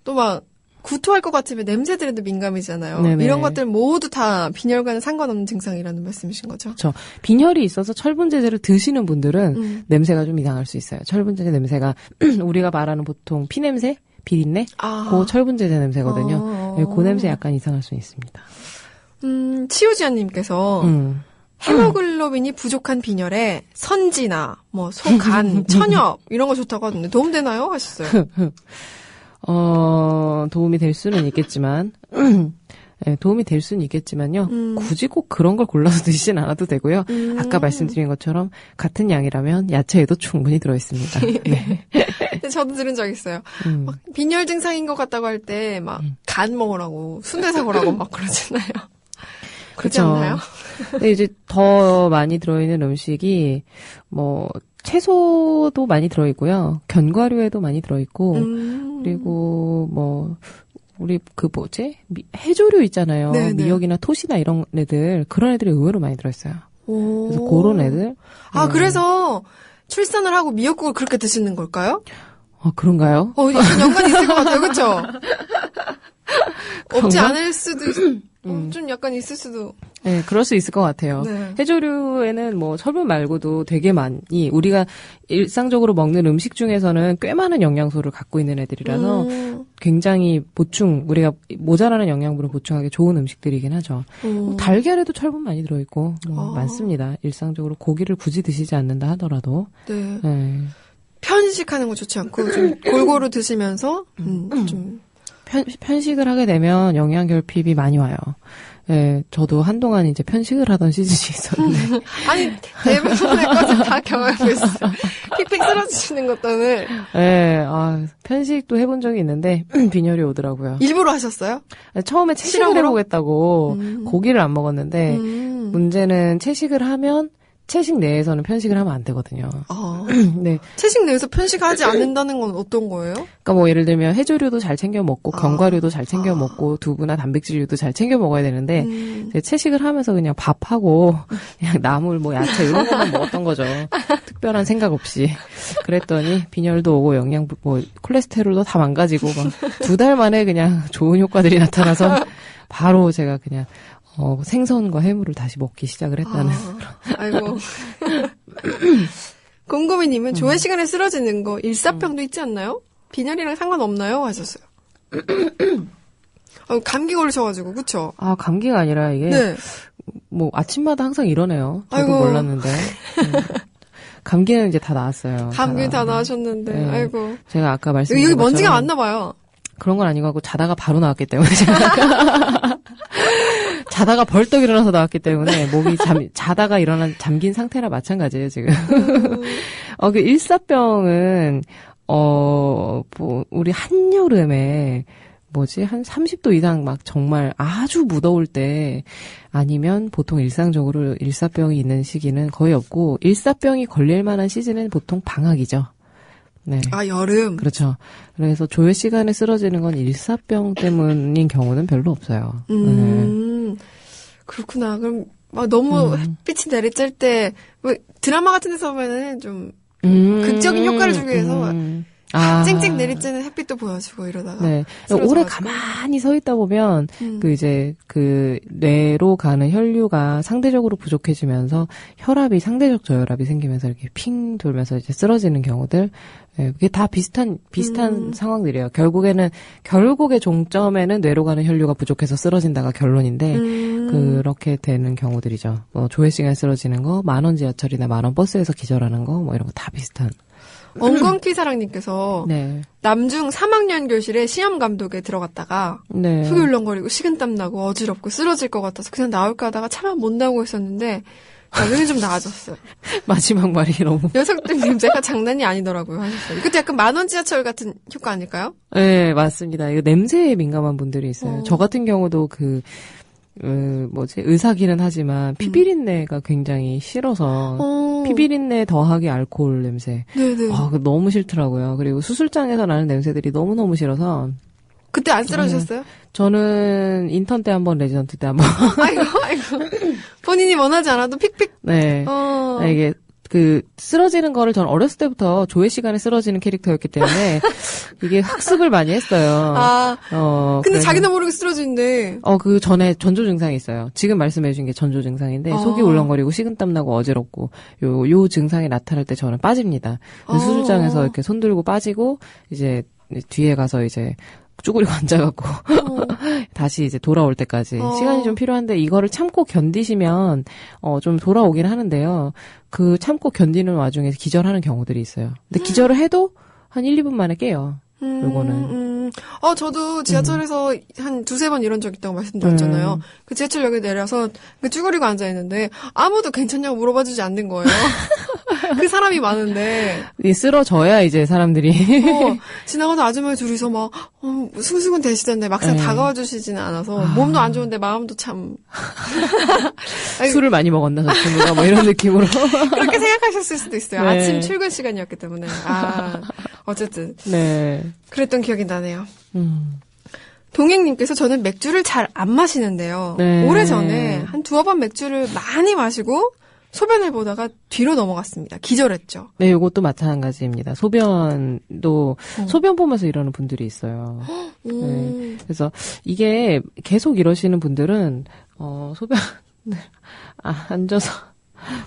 또 막 구토할 것 같으면 냄새들에도 민감이잖아요. 네네. 이런 것들 모두 다 빈혈과는 상관없는 증상이라는 말씀이신 거죠? 그렇죠. 빈혈이 있어서 철분제제를 드시는 분들은 냄새가 좀 이상할 수 있어요. 철분제제 냄새가 우리가 말하는 보통 피냄새, 비린내, 그 철분제제 냄새거든요. 네, 그 냄새 약간 이상할 수 있습니다. 치우지아님께서 헤모글로빈이 부족한 빈혈에 선지나 뭐 소간, 천엽 이런 거 좋다고 하던데 도움되나요? 하셨어요. 도움이 될 수는 있겠지만, 네, 도움이 될 수는 있겠지만요. 굳이 꼭 그런 걸 골라서 드시진 않아도 되고요. 아까 말씀드린 것처럼 같은 양이라면 야채에도 충분히 들어있습니다. 네. 근데 저도 들은 적 있어요. 막 빈혈 증상인 것 같다고 할 때 막 간 먹으라고, 순대 사고라고 막 그러잖아요. 그렇지 않나요? 근데 이제 더 많이 들어있는 음식이 뭐 채소도 많이 들어있고요. 견과류에도 많이 들어있고 그리고 뭐 우리 해조류 있잖아요. 네네. 미역이나 토시나 이런 애들 그런 애들이 의외로 많이 들어있어요. 그래서 그런 애들. 그래서 출산을 하고 미역국을 그렇게 드시는 걸까요? 그런가요? 연관이 있을 것 같아요. 그렇죠? 없지 않을 수도 좀 약간 있을 수도. 네, 그럴 수 있을 것 같아요. 네. 해조류에는 뭐 철분 말고도 되게 많이 우리가 일상적으로 먹는 음식 중에서는 꽤 많은 영양소를 갖고 있는 애들이라서 굉장히 우리가 모자라는 영양분을 보충하기 좋은 음식들이긴 하죠. 달걀에도 철분 많이 들어있고 많습니다. 일상적으로 고기를 굳이 드시지 않는다 하더라도. 네. 편식하는 거 좋지 않고 좀 골고루 드시면서 좀 편식을 하게 되면 영양 결핍이 많이 와요. 네, 저도 한동안 이제 편식을 하던 시즌이 있었는데. 아니, 대부분의 것을 다 경험해보셨어요. 픽픽 쓰러지시는 것들을. 네, 편식도 해본 적이 있는데, 빈혈이 오더라고요. 일부러 하셨어요? 처음에 채식을 해보겠다고 고기를 안 먹었는데, 문제는 채식을 하면, 채식 내에서는 편식을 하면 안 되거든요. 네. 채식 내에서 편식하지 않는다는 건 어떤 거예요? 그러니까 뭐 예를 들면 해조류도 잘 챙겨 먹고 견과류도 잘 챙겨 먹고 두부나 단백질류도 잘 챙겨 먹어야 되는데 채식을 하면서 그냥 밥하고 그냥 나물 뭐 야채 이런 것만 먹었던 거죠. 특별한 생각 없이. 그랬더니 빈혈도 오고 콜레스테롤도 다 망가지고 막 2달 만에 그냥 좋은 효과들이 나타나서 바로 제가 그냥 생선과 해물을 다시 먹기 시작을 했다는. 아이고. 곰곰이님은 조회 시간에 쓰러지는 거 일사병도 있지 않나요? 빈혈이랑 상관없나요? 하셨어요. 감기 걸리셔가지고 그쵸? 감기가 아니라 이게 네. 뭐 아침마다 항상 이러네요. 저도 몰랐는데. 감기는 이제 다 나았어요. 감기 다 나으셨는데. 네. 아이고. 제가 아까 말씀드린 여기 먼지가 많나 봐요. 그런 건 아니고 자다가 바로 나왔기 때문에 자다가 벌떡 일어나서 나왔기 때문에 몸이 자다가 일어난 잠긴 상태라 마찬가지예요 지금. 그 일사병은 우리 한여름에 한 30도 이상 막 정말 아주 무더울 때 아니면 보통 일상적으로 일사병이 있는 시기는 거의 없고 일사병이 걸릴 만한 시즌은 보통 방학이죠. 네. 여름. 그렇죠. 그래서 조회 시간에 쓰러지는 건 일사병 때문인 경우는 별로 없어요. 그렇구나. 그럼 너무 햇빛이 내리쬐을 때 드라마 같은 데서 보면은 좀 극적인 효과를 주기 위해서 쨍쨍 내리쬐는 햇빛도 보여주고 이러다가. 네. 오래 가만히 서 있다 보면 그 뇌로 가는 혈류가 상대적으로 부족해지면서 혈압이 상대적 저혈압이 생기면서 이렇게 핑 돌면서 이제 쓰러지는 경우들. 네, 그게 다 비슷한 상황들이에요. 결국의 종점에는 뇌로 가는 혈류가 부족해서 쓰러진다가 결론인데, 그렇게 되는 경우들이죠. 뭐, 조회 시간에 쓰러지는 거, 10,000원 지하철이나 10,000원 버스에서 기절하는 거, 뭐 이런 거 다 비슷한. 엉겅퀴사랑님께서 네. 남중 3학년 교실에 시험 감독에 들어갔다가 네. 후들렁거리고 식은땀 나고 어지럽고 쓰러질 것 같아서 그냥 나올까 하다가 차마 못 나오고 있었는데 나중에 좀 나아졌어요. 마지막 말이 너무. 녀석들 냄새가 장난이 아니더라고요 하셨어요. 이것도 약간 10,000원 지하철 같은 효과 아닐까요? 네, 맞습니다. 이거 냄새에 민감한 분들이 있어요. 저 같은 경우도 의사기는 하지만 피비린내가 굉장히 싫어서 피비린내 더하기 알코올 냄새. 네네. 그거 너무 싫더라고요. 그리고 수술장에서 나는 냄새들이 너무너무 싫어서. 그때 안 쓰러지셨어요? 저는 인턴 때 한 번, 레지던트 때 한 번. 아이고. 본인이 원하지 않아도 픽픽. 네. 이게 쓰러지는 거를 전 어렸을 때부터 조회 시간에 쓰러지는 캐릭터였기 때문에 이게 학습을 많이 했어요. 근데 자기도 모르게 쓰러지는데. 그 전에 전조 증상이 있어요. 지금 말씀해주신 게 전조 증상인데 속이 울렁거리고 식은땀 나고 어지럽고 요 증상이 나타날 때 저는 빠집니다. 수술장에서 이렇게 손 들고 빠지고 이제 뒤에 가서 이제 쭈그리고 앉아갖고 다시 이제 돌아올 때까지 시간이 좀 필요한데 이거를 참고 견디시면 좀 돌아오긴 하는데요. 그 참고 견디는 와중에 기절하는 경우들이 있어요. 근데 기절을 해도 한 1, 2분 만에 깨요. 요거는. 저도 지하철에서 한 2-3번 이런 적 있다고 말씀드렸잖아요. 그 지하철역에 내려서 쭈그리고 앉아있는데 아무도 괜찮냐고 물어봐주지 않는 거예요. 그 사람이 많은데. 쓰러져야 이제 사람들이. 지나가다 아줌마 둘이서 막, 숭숭은 대시던데 막상 다가와 주시지는 않아서 몸도 안 좋은데 마음도 참. 술을 많이 먹었나, 저 친구가 뭐 이런 느낌으로. 그렇게 생각하셨을 수도 있어요. 네. 아침 출근 시간이었기 때문에. 어쨌든. 네. 그랬던 기억이 나네요. 동행님께서 저는 맥주를 잘 안 마시는데요. 네. 오래전에 한 2번 맥주를 많이 마시고 소변을 보다가 뒤로 넘어갔습니다. 기절했죠. 네, 이것도 마찬가지입니다. 소변도 소변 보면서 이러는 분들이 있어요. 네. 그래서 이게 계속 이러시는 분들은 소변을 앉아서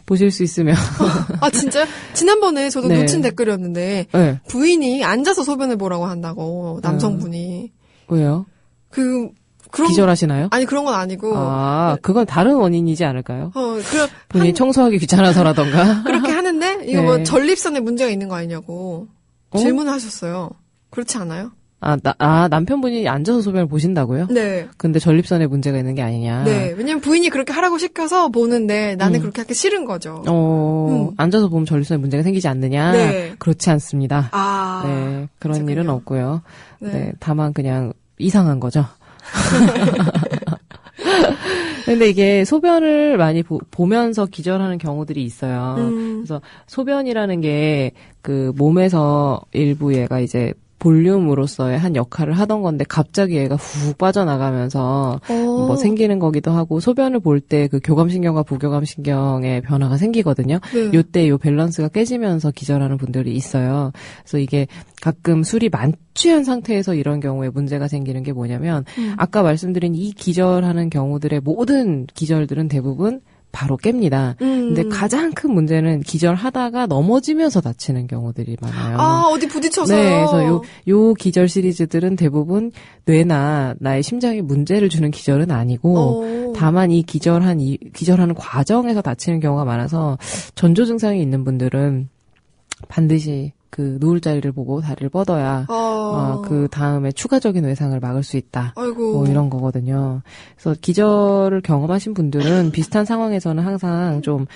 보실 수 있으면. 진짜요? 지난번에 저도 놓친 댓글이었는데 부인이 앉아서 소변을 보라고 한다고 남성분이. 왜요? 그런 기절하시나요? 아니 그런 건 아니고. 그건 다른 원인이지 않을까요? 본인이 본인이 청소하기 귀찮아서라던가. 그렇게 하는데 이거 뭐 전립선에 문제가 있는 거 아니냐고 질문을 하셨어요. 그렇지 않아요? 남편분이 앉아서 소변을 보신다고요? 네. 근데 전립선에 문제가 있는 게 아니냐? 네. 왜냐면 부인이 그렇게 하라고 시켜서 보는데 나는 그렇게 하기 싫은 거죠. 앉아서 보면 전립선에 문제가 생기지 않느냐? 네. 그렇지 않습니다. 네. 그런 그렇군요. 일은 없고요. 네. 다만 그냥 이상한 거죠. 근데 이게 소변을 많이 보면서 기절하는 경우들이 있어요. 그래서 소변이라는 게 몸에서 일부 얘가 이제 볼륨으로서의 한 역할을 하던 건데 갑자기 얘가 훅 빠져나가면서 뭐 생기는 거기도 하고 소변을 볼 때 그 교감신경과 부교감신경의 변화가 생기거든요. 네. 요때 요 밸런스가 깨지면서 기절하는 분들이 있어요. 그래서 이게 가끔 술이 만취한 상태에서 이런 경우에 문제가 생기는 게 뭐냐면 아까 말씀드린 이 기절하는 경우들의 모든 기절들은 대부분 바로 깹니다. 근데 가장 큰 문제는 기절하다가 넘어지면서 다치는 경우들이 많아요. 어디 부딪혀서요? 네, 그래서 요 기절 시리즈들은 대부분 뇌나 나의 심장에 문제를 주는 기절은 아니고 다만 이 기절하는 과정에서 다치는 경우가 많아서 전조 증상이 있는 분들은 반드시 누울 자리를 보고 다리를 뻗어야 그 다음에 추가적인 외상을 막을 수 있다. 아이고. 뭐 이런 거거든요. 그래서 기절을 경험하신 분들은 비슷한 상황에서는 항상 좀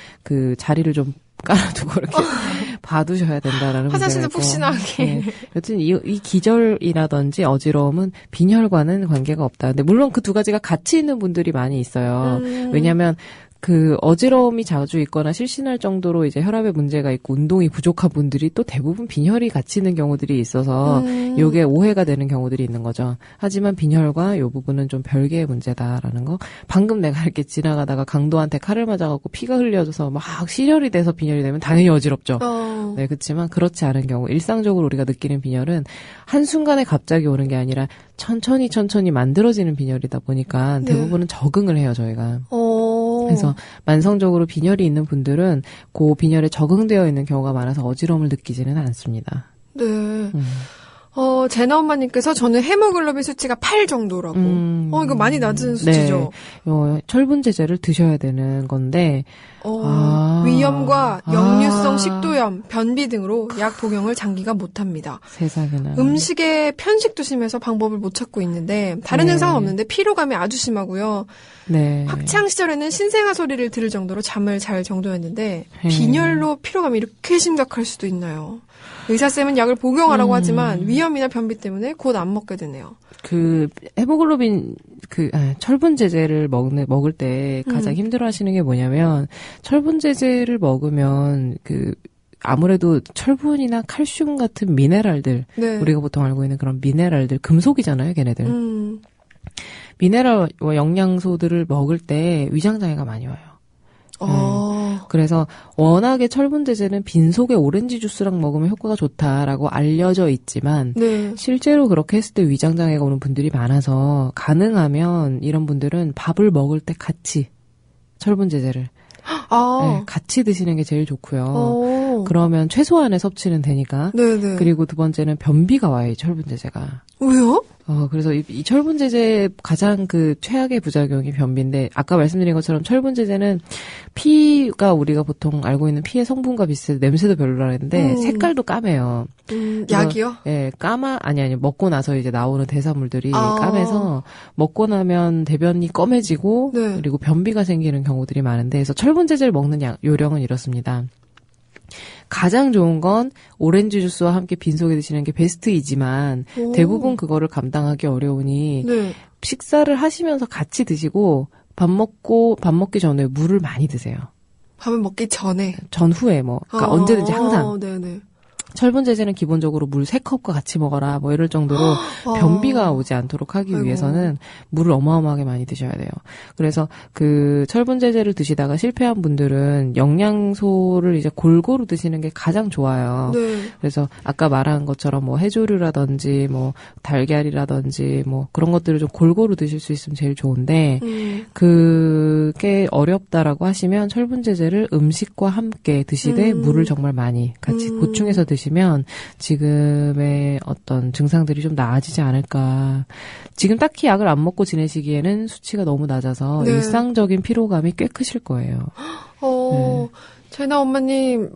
자리를 좀 깔아두고 이렇게 봐두셔야 된다라는 화장실도 푹신하게. 네. 여튼 이 기절이라든지 어지러움은 빈혈과는 관계가 없다. 근데 물론 그 두 가지가 같이 있는 분들이 많이 있어요. 왜냐하면 어지러움이 자주 있거나 실신할 정도로 이제 혈압에 문제가 있고 운동이 부족한 분들이 또 대부분 빈혈이 같이 있는 경우들이 있어서 요게 오해가 되는 경우들이 있는 거죠. 하지만 빈혈과 요 부분은 좀 별개의 문제다라는 거. 방금 내가 이렇게 지나가다가 강도한테 칼을 맞아갖고 피가 흘려져서 막 실혈이 돼서 빈혈이 되면 당연히 어지럽죠. 네, 그렇지만 그렇지 않은 경우 일상적으로 우리가 느끼는 빈혈은 한순간에 갑자기 오는 게 아니라 천천히 만들어지는 빈혈이다 보니까 대부분은 적응을 해요, 저희가. 그래서 만성적으로 빈혈이 있는 분들은 그 빈혈에 적응되어 있는 경우가 많아서 어지러움을 느끼지는 않습니다. 네. 제나 엄마님께서 저는 헤모글로빈 수치가 8 정도라고. 이거 많이 낮은 수치죠. 네. 철분제제를 드셔야 되는 건데, 위염과 역류성 식도염, 변비 등으로 약 복용을 장기가 못합니다. 세상에나. 음식에 편식도 심해서 방법을 못 찾고 있는데 다른 증상은 없는데 피로감이 아주 심하고요. 네. 학창 시절에는 신생아 소리를 들을 정도로 잠을 잘 정도였는데 빈혈로 피로감이 이렇게 심각할 수도 있나요? 의사쌤은 약을 복용하라고 하지만 위염이나 변비 때문에 곧 안 먹게 되네요. 헤모글로빈, 철분제제를 먹을 때 가장 힘들어 하시는 게 뭐냐면, 철분제제를 먹으면, 아무래도 철분이나 칼슘 같은 미네랄들, 네. 우리가 보통 알고 있는 그런 미네랄들, 금속이잖아요, 걔네들. 미네랄, 영양소들을 먹을 때 위장장애가 많이 와요. 그래서 워낙에 철분제제는 빈속에 오렌지 주스랑 먹으면 효과가 좋다라고 알려져 있지만 네. 실제로 그렇게 했을 때 위장장애가 오는 분들이 많아서 가능하면 이런 분들은 밥을 먹을 때 같이 철분제제를 네, 같이 드시는 게 제일 좋고요. 그러면 최소한의 섭취는 되니까. 네네. 그리고 두 번째는 변비가 와요, 이 철분제제가. 왜요? 그래서 이 철분제제 가장 최악의 부작용이 변비인데, 아까 말씀드린 것처럼 철분제제는 피가 우리가 보통 알고 있는 피의 성분과 비슷해서 냄새도 별로라 했는데, 색깔도 까매요. 약이요? 예, 아니, 먹고 나서 이제 나오는 대사물들이 까매서, 먹고 나면 대변이 검해지고, 네. 그리고 변비가 생기는 경우들이 많은데, 그래서 철분제제를 먹는 요령은 이렇습니다. 가장 좋은 건 오렌지 주스와 함께 빈속에 드시는 게 베스트이지만 대부분 그거를 감당하기 어려우니 네. 식사를 하시면서 같이 드시고 밥 먹기 전에 물을 많이 드세요. 밥을 먹기 전에? 전후에 그러니까 언제든지 항상. 네네. 철분제제는 기본적으로 물 3컵과 같이 먹어라 이럴 정도로 변비가 오지 않도록 하기 위해서는 물을 어마어마하게 많이 드셔야 돼요. 그래서 철분제제를 드시다가 실패한 분들은 영양소를 이제 골고루 드시는 게 가장 좋아요. 네. 그래서 아까 말한 것처럼 해조류라든지 달걀이라든지 그런 것들을 좀 골고루 드실 수 있으면 제일 좋은데 그게 어렵다라고 하시면 철분제제를 음식과 함께 드시되 물을 정말 많이 같이 보충해서 드시면 지금의 어떤 증상들이 좀 나아지지 않을까. 지금 딱히 약을 안 먹고 지내시기에는 수치가 너무 낮아서 네. 일상적인 피로감이 꽤 크실 거예요. 네. 제나 엄마님,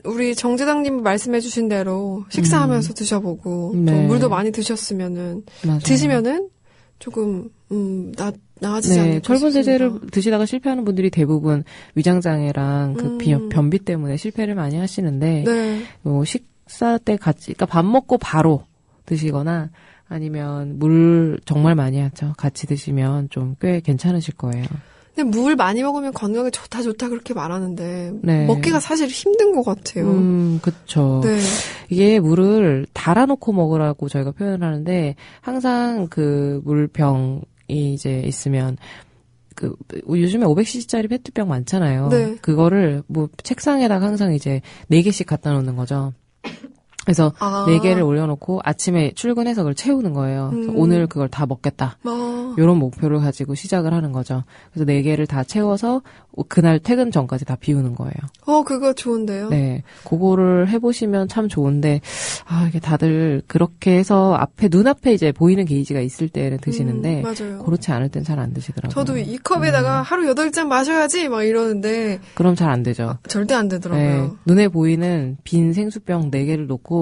우리 정재당님 말씀해주신 대로 식사하면서 드셔보고 네. 좀 물도 많이 드셨으면은 맞아요. 드시면은 조금 나아지지 않을까 철분제제를 드시다가 실패하는 분들이 대부분 위장장애랑 변비 때문에 실패를 많이 하시는데 네. 식사 때 그러니까 밥 먹고 바로 드시거나 아니면 물 정말 많이 하죠. 같이 드시면 좀 꽤 괜찮으실 거예요. 근데 물 많이 먹으면 건강에 좋다 그렇게 말하는데 네. 먹기가 사실 힘든 것 같아요. 그렇죠. 네. 이게 물을 달아놓고 먹으라고 저희가 표현을 하는데 항상 물병이 이제 있으면 요즘에 500cc짜리 페트병 많잖아요. 네. 그거를 책상에다가 항상 이제 4개씩 갖다 놓는 거죠. 그래서 4개를 올려놓고 아침에 출근해서 그걸 채우는 거예요. 그래서 오늘 그걸 다 먹겠다. 이런 목표를 가지고 시작을 하는 거죠. 그래서 4개를 다 채워서 그날 퇴근 전까지 다 비우는 거예요. 그거 좋은데요? 네. 그거를 해보시면 참 좋은데, 이게 다들 그렇게 해서 눈앞에 이제 보이는 게이지가 있을 때는 드시는데, 맞아요. 그렇지 않을 땐 잘 안 드시더라고요. 저도 이 컵에다가 하루 8잔 마셔야지 막 이러는데. 그럼 잘 안 되죠. 절대 안 되더라고요. 네. 눈에 보이는 빈 생수병 4개를 놓고,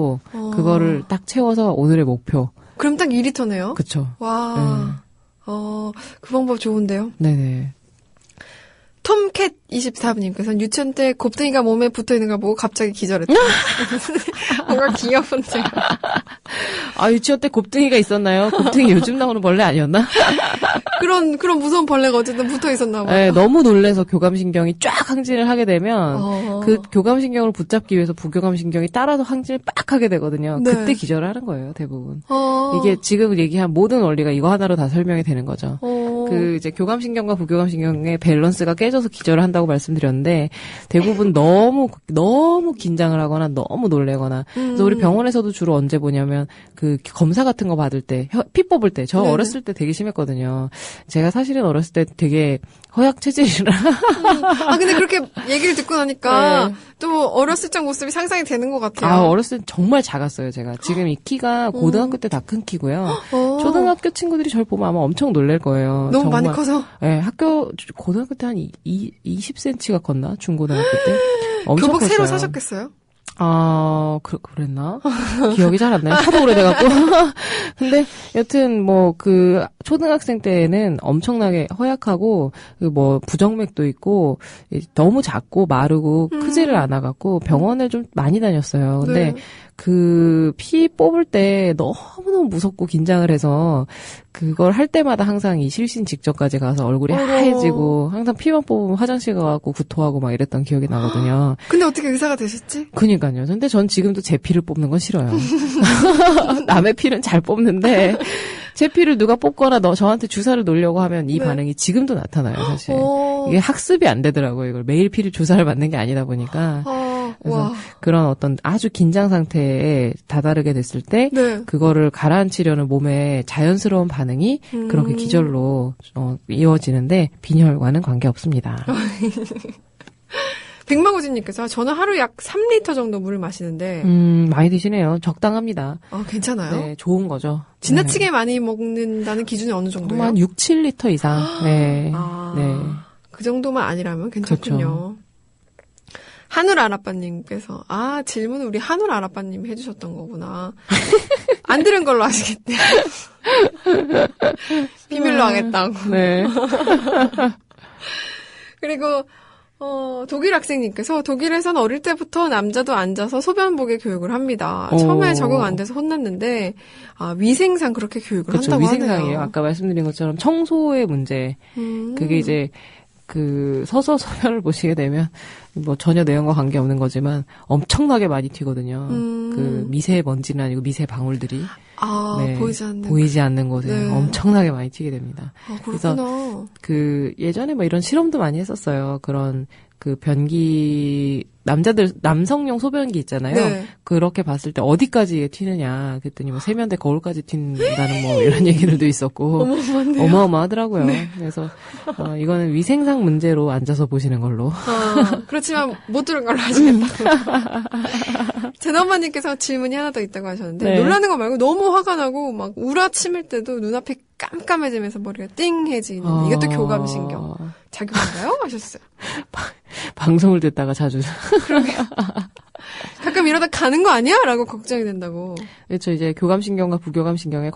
그거를 딱 채워서 오늘의 목표. 그럼 딱 2리터네요? 그쵸. 와. 그 방법 좋은데요? 네네. 톰캣 24분님께서는 유치원 때 곱등이가 몸에 붙어있는 걸 보고 갑자기 기절했다. 뭔가 귀여운데. 유치원 때 곱등이가 있었나요? 곱등이 요즘 나오는 벌레 아니었나? 그런 무서운 벌레가 어쨌든 붙어 있었나 봐요. 네, 너무 놀래서 교감신경이 쫙 항진을 하게 되면 그 교감신경을 붙잡기 위해서 부교감신경이 따라서 항진을 빡 하게 되거든요. 네. 그때 기절을 하는 거예요, 대부분. 이게 지금 얘기한 모든 원리가 이거 하나로 다 설명이 되는 거죠. 그 이제 교감신경과 부교감신경의 밸런스가 깨져서 기절을 한다고 말씀드렸는데 대부분 너무 긴장을 하거나 너무 놀래거나 그래서 우리 병원에서도 주로 언제 보냐면 그 검사 같은 거 받을 때 피 뽑을 때 저 어렸을 때 되게 심했거든요. 제가 사실은 어렸을 때 되게 허약 체질이라. 근데 그렇게 얘기를 듣고 나니까 네. 또 어렸을 적 모습이 상상이 되는 것 같아요. 어렸을 때 정말 작았어요, 제가. 지금 이 키가 고등학교 때 다 큰 키고요. 초등학교 친구들이 저를 보면 아마 엄청 놀랄 거예요. 너무 정말, 많이 커서? 네, 고등학교 때 한 20cm가 컸나? 중고등학교 때. 엄청 교복 컸어요. 새로 사셨겠어요? 그랬나? 기억이 잘 안 나요. 하도 오래돼갖고. 근데, 여튼, 초등학생 때에는 엄청나게 허약하고, 부정맥도 있고, 너무 작고, 마르고, 크지를 않아갖고, 병원을 좀 많이 다녔어요. 근데, 네. 피 뽑을 때 너무너무 무섭고 긴장을 해서, 그걸 할 때마다 항상 이 실신 직전까지 가서 얼굴이 하얘지고, 항상 피만 뽑으면 화장실 가갖고 구토하고 막 이랬던 기억이 나거든요. 근데 어떻게 의사가 되셨지? 그니까요. 근데 전 지금도 제 피를 뽑는 건 싫어요. 남의 피는 잘 뽑는데, 제 피를 누가 뽑거나 저한테 주사를 놓으려고 하면 이 반응이 지금도 나타나요, 사실. 이게 학습이 안 되더라고요. 이걸 매일 피를 주사를 맞는 게 아니다 보니까. 그래서 그런 어떤 아주 긴장 상태에 다다르게 됐을 때, 그거를 가라앉히려는 몸의 자연스러운 반응이 그렇게 기절로 이어지는데, 빈혈과는 관계없습니다. 백마고진님께서 저는 하루 약 3리터 정도 물을 마시는데 많이 드시네요. 적당합니다. 괜찮아요? 네, 좋은 거죠. 지나치게 많이 먹는다는 기준이 어느 정도예요? 한 6, 7리터 이상. 네. 네. 그 정도만 아니라면 괜찮군요. 그렇죠. 한울 아라빠님께서 질문은 우리 한울 아라빠님이 해주셨던 거구나. 안 들은 걸로 하시겠대요. 비밀로 하겠다고. 네. 그리고 독일 학생님께서 독일에서는 어릴 때부터 남자도 앉아서 소변 보게 교육을 합니다. 처음에 적응 안 돼서 혼났는데 위생상 그렇게 교육을 그렇죠, 한다고 위생상이에요. 하네요. 아까 말씀드린 것처럼 청소의 문제. 그게 이제 서서 소변을 보시게 되면 전혀 내용과 관계없는 거지만 엄청나게 많이 튀거든요. 미세먼지는 아니고 미세 방울들이 네, 보이지 않는 곳에 네. 엄청나게 많이 튀게 됩니다. 그래서 예전에 이런 실험도 많이 했었어요. 그런 변기 남성용 소변기 있잖아요. 네. 그렇게 봤을 때 어디까지 튀느냐 그랬더니 세면대 거울까지 튄다는 이런 얘기들도 있었고 어마어마하더라고요. 네. 그래서 이거는 위생상 문제로 앉아서 보시는 걸로. 그렇지만 못 들은 걸로 하시겠다고. 제너마님께서 질문이 하나 더 있다고 하셨는데 네. 놀라는 거 말고 너무 화가 나고 막 우라침일 때도 눈앞이 깜깜해지면서 머리가 띵해지는 이것도 교감신경 작용인가요? 하셨어요. 방송을 듣다가 자주. 그러게요. 가끔 이러다 가는 거 아니야? 라고 걱정이 된다고. 그렇죠. 이제 교감신경과 부교감신경의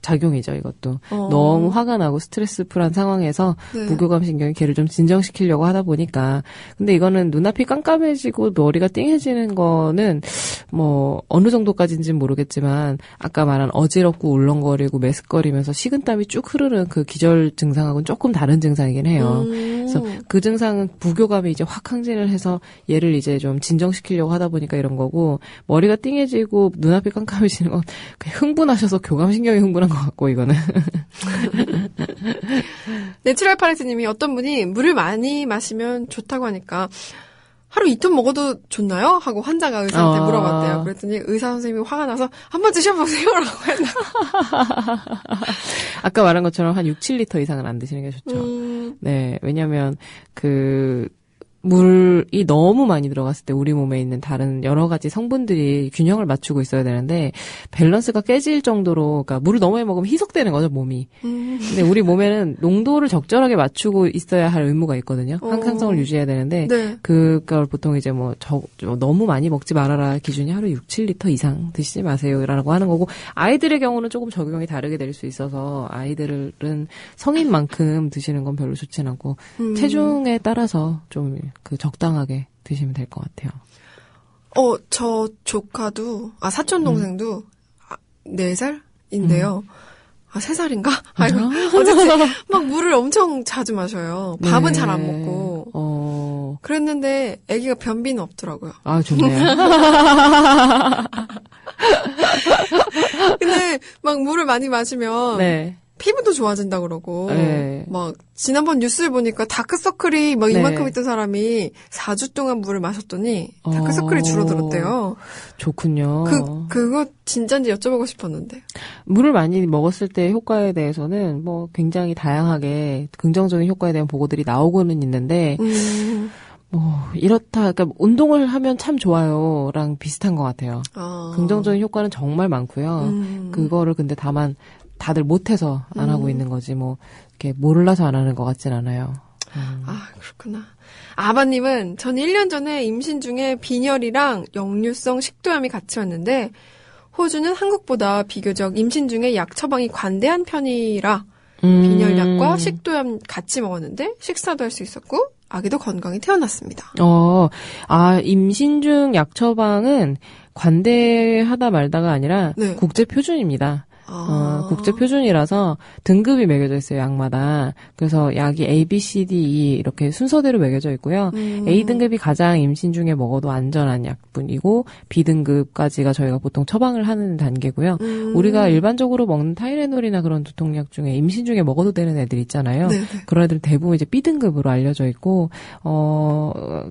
작용이죠, 이것도. 너무 화가 나고 스트레스풀한 상황에서 네. 부교감신경이 걔를 좀 진정시키려고 하다 보니까. 근데 이거는 눈앞이 깜깜해지고 머리가 띵해지는 거는 어느 정도까지인지는 모르겠지만 아까 말한 어지럽고 울렁거리고 메스꺼리면서 식은땀이 쭉 흐르는 그 기절 증상하고는 조금 다른 증상이긴 해요. 그래서 그 증상은 부교감이 이제 확 항진을 해서 얘를 이제 좀 진정시키려고 하다 보니까 이런 거고 머리가 띵해지고 눈앞이 깜깜해지는 건 그냥 흥분하셔서 교감신경이 흥분한 것 같고 이거는. 내추럴 파레트님이 어떤 분이 물을 많이 마시면 좋다고 하니까 하루 2톤 먹어도 좋나요? 하고 환자가 의사한테 물어봤대요. 그랬더니 의사 선생님이 화가 나서 한번 드셔보세요 라고 했나. 아까 말한 것처럼 한 6, 7리터 이상은 안 드시는 게 좋죠. 네, 왜냐면 물이 너무 많이 들어갔을 때 우리 몸에 있는 다른 여러 가지 성분들이 균형을 맞추고 있어야 되는데 밸런스가 깨질 정도로 그러니까 물을 너무 많이 먹으면 희석되는 거죠, 몸이. 근데 우리 몸에는 농도를 적절하게 맞추고 있어야 할 의무가 있거든요. 항상성을 유지해야 되는데 네. 그걸 보통 이제 너무 많이 먹지 말아라 기준이 하루 6, 7리터 이상 드시지 마세요라고 하는 거고 아이들의 경우는 조금 적용이 다르게 될 수 있어서 아이들은 성인만큼 드시는 건 별로 좋진 않고 체중에 따라서 좀 적당하게 드시면 될 것 같아요. 저 조카도, 사촌 동생도 4살인데요. 3살인가? 어쨌든 막 물을 엄청 자주 마셔요. 밥은 네. 잘 안 먹고. 그랬는데 아기가 변비는 없더라고요. 좋네요. 근데 막 물을 많이 마시면 네. 피부도 좋아진다 그러고 네. 막 지난번 뉴스를 보니까 다크서클이 막 이만큼 있던 사람이 4주 동안 물을 마셨더니 다크서클이 줄어들었대요. 좋군요. 그거 진짜인지 여쭤보고 싶었는데. 물을 많이 먹었을 때 효과에 대해서는 뭐 굉장히 다양하게 긍정적인 효과에 대한 보고들이 나오고는 있는데 이렇다, 그러니까 운동을 하면 참 좋아요랑 비슷한 것 같아요. 긍정적인 효과는 정말 많고요. 그거를 근데 다들 못해서 안 하고 있는 거지, 이렇게 몰라서 안 하는 것 같진 않아요. 아, 그렇구나. 아바님은 전 1년 전에 임신 중에 빈혈이랑 역류성 식도염이 같이 왔는데, 호주는 한국보다 비교적 임신 중에 약 처방이 관대한 편이라, 빈혈약과 식도염 같이 먹었는데, 식사도 할 수 있었고, 아기도 건강히 태어났습니다. 임신 중 약 처방은 관대하다 말다가 아니라 네. 국제 표준입니다. 국제 표준이라서 등급이 매겨져 있어요, 약마다. 그래서 약이 A, B, C, D, E 이렇게 순서대로 매겨져 있고요. A등급이 가장 임신 중에 먹어도 안전한 약분이고 B등급까지가 저희가 보통 처방을 하는 단계고요. 우리가 일반적으로 먹는 타이레놀이나 그런 두통약 중에 임신 중에 먹어도 되는 애들 있잖아요. 네네. 그런 애들 대부분 이제 B등급으로 알려져 있고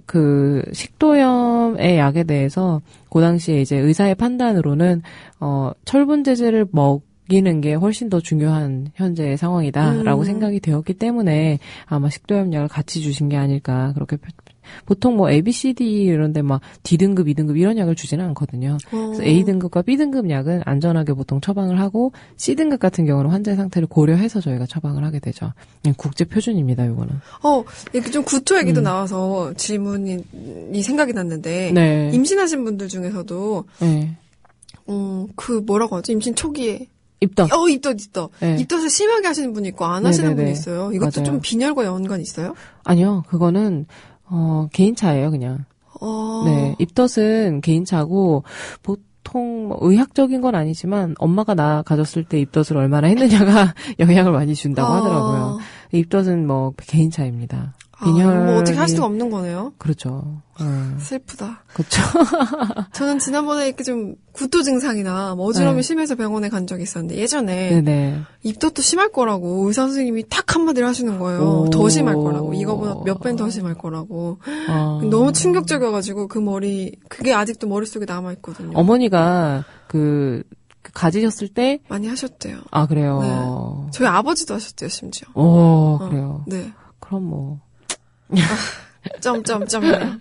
그 식도염의 약에 대해서 그 당시에 이제 의사의 판단으로는 철분제제를 먹이는 게 훨씬 더 중요한 현재의 상황이다라고 생각이 되었기 때문에 아마 식도염 약을 같이 주신 게 아닐까 그렇게 보통 A, B, C, D 이런데 막 D등급, 2등급 이런 약을 주지는 않거든요. 그래서 A등급과 B등급 약은 안전하게 보통 처방을 하고 C등급 같은 경우는 환자의 상태를 고려해서 저희가 처방을 하게 되죠. 국제 표준입니다, 요거는. 이렇게 좀 구토 얘기도 나와서 질문이 생각이 났는데 네. 임신하신 분들 중에서도 네. 뭐라고 하죠? 임신 초기에 입덧. 입덧. 네. 입덧을 심하게 하시는 분이 있고 안 하시는 분이 있어요. 이것도 맞아요. 좀 빈혈과 연관이 있어요? 아니요. 그거는 개인차예요, 그냥. 네. 입덧은 개인차고, 보통, 의학적인 건 아니지만, 엄마가 나 가졌을 때 입덧을 얼마나 했느냐가 영향을 많이 준다고 하더라고요. 입덧은 개인차입니다. 빈혈. 어떻게 할 수가 없는 거네요? 그렇죠. 슬프다. 그렇죠. 저는 지난번에 이렇게 좀 구토 증상이나 어지러움이 심해서 병원에 간 적이 있었는데 예전에 네네. 입덧도 심할 거라고 의사 선생님이 탁 한마디를 하시는 거예요. 더 심할 거라고. 이거보다 몇 배는 더 심할 거라고. 너무 충격적이어가지고 그게 아직도 머릿속에 남아있거든요. 어머니가 가지셨을 때 많이 하셨대요. 아, 그래요? 네. 저희 아버지도 하셨대요, 심지어. 그래요? 네. 그럼 점점점이네요.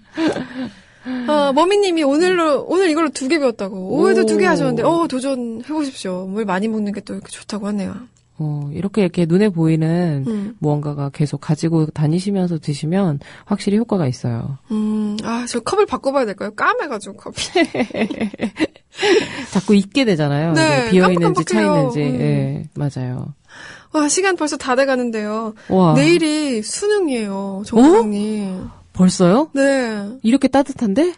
머미님이 오늘 이걸로 2개 배웠다고. 오늘도 2개 하셨는데, 도전해보십시오. 물 많이 먹는 게 또 이렇게 좋다고 하네요. 이렇게 눈에 보이는 무언가가 계속 가지고 다니시면서 드시면 확실히 효과가 있어요. 저 컵을 바꿔봐야 될까요? 까매가지고 컵이. 자꾸 잊게 되잖아요. 네, 비어있는지 차있는지. 네, 맞아요. 와, 시간 벌써 다 돼가는데요. 와. 내일이 수능이에요, 정부장님. 벌써요? 네. 이렇게 따뜻한데?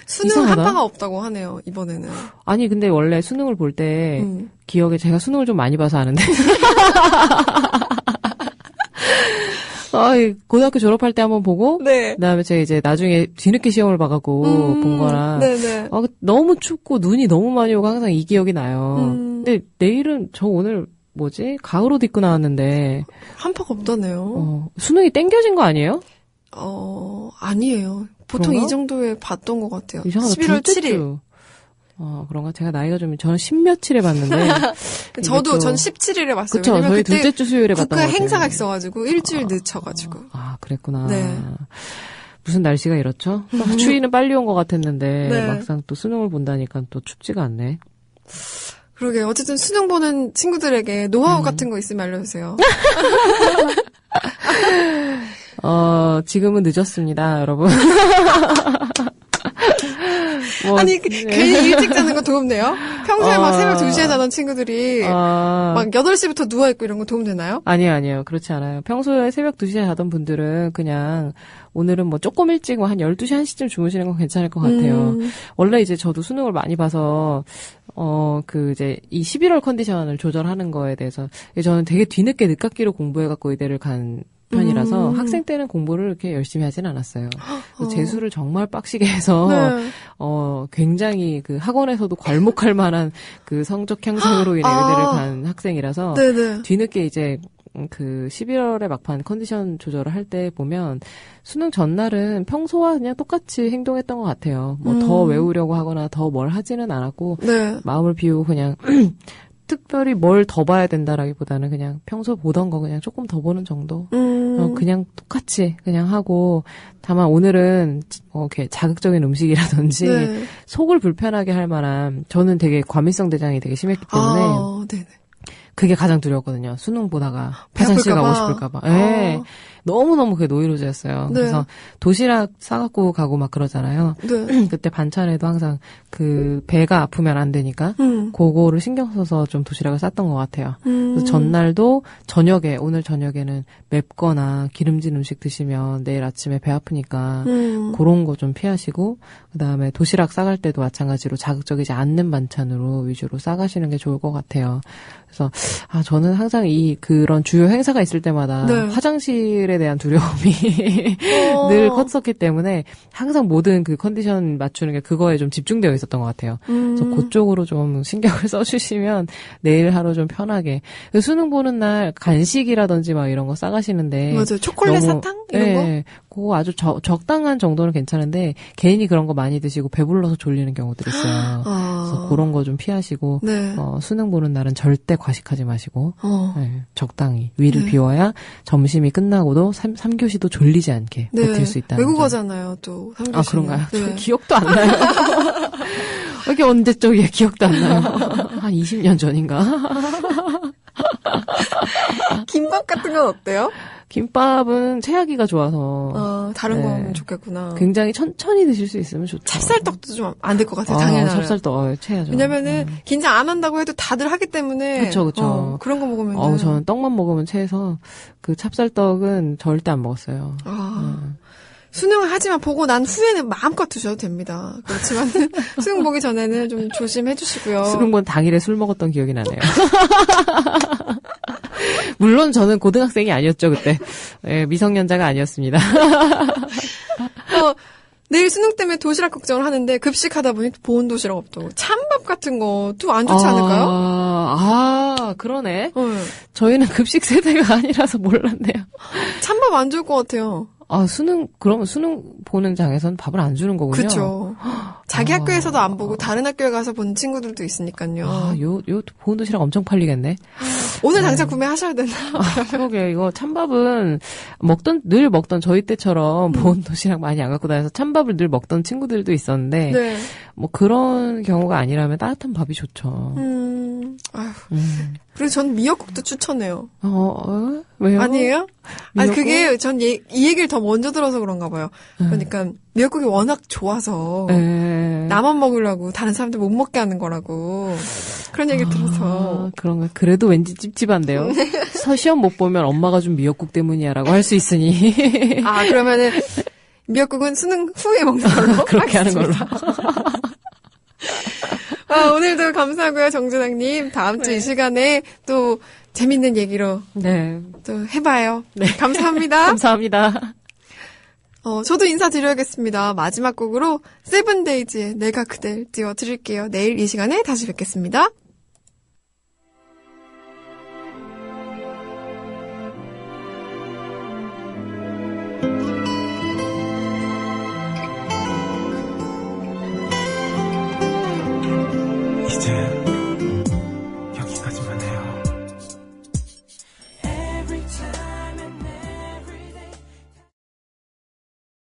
수능 한파가 없다고 하네요, 이번에는. 아니, 근데 원래 수능을 볼 때, 기억에 제가 수능을 좀 많이 봐서 아는데. 고등학교 졸업할 때 한번 보고, 네. 그다음에 제가 이제 나중에 뒤늦게 시험을 봐갖고 본 거라. 네네. 너무 춥고 눈이 너무 많이 오고 항상 이 기억이 나요. 근데 내일은 저 오늘 가을 옷 입고 나왔는데. 한파가 없다네요. 수능이 땡겨진 거 아니에요? 아니에요. 보통 그런가? 이 정도에 봤던 것 같아요. 이상하다. 11월 7일. 그런가? 제가 나이가 좀, 저는 10며칠에 봤는데. 전 17일에 봤어요. 그쵸, 저희 둘째 주 수요일에 봤던 것 같아요. 국가 행사가 있어가지고, 일주일 늦춰가지고. 그랬구나. 네. 무슨 날씨가 이렇죠? 추위는 빨리 온 것 같았는데, 네. 막상 또 수능을 본다니까 또 춥지가 않네. 그러게요. 어쨌든 수능 보는 친구들에게 노하우 같은 거 있으면 알려주세요. 지금은 늦었습니다, 여러분. 아니, 괜히 일찍 자는 거 도움돼요? 평소에 막 새벽 2시에 자던 친구들이 막 8시부터 누워있고 이런 거 도움되나요? 아니요. 그렇지 않아요. 평소에 새벽 2시에 자던 분들은 그냥 오늘은 조금 일찍 한 12시, 1시쯤 주무시는 건 괜찮을 것 같아요. 원래 이제 저도 수능을 많이 봐서 이제 이 11월 컨디션을 조절하는 거에 대해서 저는 되게 뒤늦게 늦깎이로 공부해갖고 의대를 간 편이라서 학생 때는 공부를 이렇게 열심히 하진 않았어요. 재수를 정말 빡시게 해서 네. 굉장히 그 학원에서도 괄목할 만한 그 성적 향상으로 인해 의대를 간 학생이라서 네네. 뒤늦게 이제 그 11월에 막판 컨디션 조절을 할 때 보면 수능 전날은 평소와 그냥 똑같이 행동했던 것 같아요. 뭐 더 외우려고 하거나 더 뭘 하지는 않았고 네. 마음을 비우고 그냥 특별히 뭘 더 봐야 된다라기보다는 그냥 평소 보던 거 그냥 조금 더 보는 정도. 그냥 똑같이 그냥 하고 다만 오늘은 이렇게 자극적인 음식이라든지 네. 속을 불편하게 할 만한 저는 되게 과민성 대장이 되게 심했기 때문에 네네. 그게 가장 두려웠거든요. 수능 보다가 화장실 가고 싶을까봐. 네. 너무너무 그게 노이로제였어요. 네. 그래서 도시락 싸갖고 가고 막 그러잖아요. 네. 그때 반찬에도 항상 그 배가 아프면 안 되니까 그거를 신경 써서 좀 도시락을 쌌던 것 같아요. 그래서 전날도 오늘 저녁에는 맵거나 기름진 음식 드시면 내일 아침에 배 아프니까 그런 거 좀 피하시고 그다음에 도시락 싸갈 때도 마찬가지로 자극적이지 않는 반찬으로 위주로 싸가시는 게 좋을 것 같아요. 그래서 저는 항상 그런 주요 행사가 있을 때마다 네. 화장실에 대한 두려움이 늘 컸었기 때문에 항상 모든 그 컨디션 맞추는 게 그거에 좀 집중되어 있었던 것 같아요. 그래서 그쪽으로 좀 신경을 써주시면 내일 하루 좀 편하게. 수능 보는 날 간식이라든지 막 이런 거 싸가시는데 맞아요. 초콜릿 사탕 이런 네, 그거 아주 적당한 정도는 괜찮은데 괜히 그런 거 많이 드시고 배불러서 졸리는 경우들이 있어요. 그래서 그런 거 좀 피하시고 네. 수능 보는 날은 절대 과식하지 마시고 네, 적당히 위를 네. 비워야 점심이 끝나고도 3교시도 졸리지 않게 네. 버틸 수 있다는 외국어잖아요. 또 3교시. 그런가요? 네. 기억도 안 나요. 이게 언제 쪽이에요? 기억도 안 나요. 한 20년 전인가? 김밥 같은 건 어때요? 김밥은 체하기가 좋아서. 다른 거 하면 좋겠구나. 굉장히 천천히 드실 수 있으면 좋죠. 찹쌀떡도 좀 안 될 것 같아요, 당연히. 찹쌀떡, 체하죠. 왜냐면은, 긴장 안 한다고 해도 다들 하기 때문에. 그쵸. 그런 거 먹으면. 저는 떡만 먹으면 체해서, 그 찹쌀떡은 절대 안 먹었어요. 수능을 하지만 보고 난 후에는 마음껏 드셔도 됩니다. 그렇지만 수능 보기 전에는 좀 조심해 주시고요. 수능 본 당일에 술 먹었던 기억이 나네요. 물론 저는 고등학생이 아니었죠, 그때. 네, 미성년자가 아니었습니다. 내일 수능 때문에 도시락 걱정을 하는데 급식하다 보니 보온 도시락 없고 찬밥 같은 것도 안 좋지 않을까요? 그러네. 저희는 급식 세대가 아니라서 몰랐네요. 찬밥 안 좋을 것 같아요. 그러면 수능 보는 장에서는 밥을 안 주는 거군요. 그렇죠. 자기 학교에서도 안 보고 다른 학교에 가서 본 친구들도 있으니까요. 요 보온 도시락 엄청 팔리겠네. 오늘 당장 구매하셔야 되나? 그러게 이거 찬밥은 늘 먹던 저희 때처럼 보온 도시락 많이 안 갖고 다녀서 찬밥을 늘 먹던 친구들도 있었는데 네. 뭐 그런 경우가 아니라면 따뜻한 밥이 좋죠. 그래서 전 미역국도 추천해요. 왜요? 아니에요? 미역국? 그게 전 이 얘기를 더 먼저 들어서 그런가 봐요. 그러니까 미역국이 워낙 좋아서 나만 먹으려고 다른 사람들 못 먹게 하는 거라고 그런 얘기를 들어서. 그런가. 그래도 왠지 찝찝한데요. 시험 못 보면 엄마가 준 미역국 때문이야라고 할 수 있으니. 그러면은 미역국은 수능 후에 먹는 걸로 그렇게 하는 걸로. 오늘도 감사하고요, 정준학님. 다음 주 이 시간에 또 재밌는 얘기로 또 해봐요. 네. 감사합니다. 감사합니다. 저도 인사드려야겠습니다. 마지막 곡으로 세븐데이즈의 내가 그댈 띄워드릴게요. 내일 이 시간에 다시 뵙겠습니다.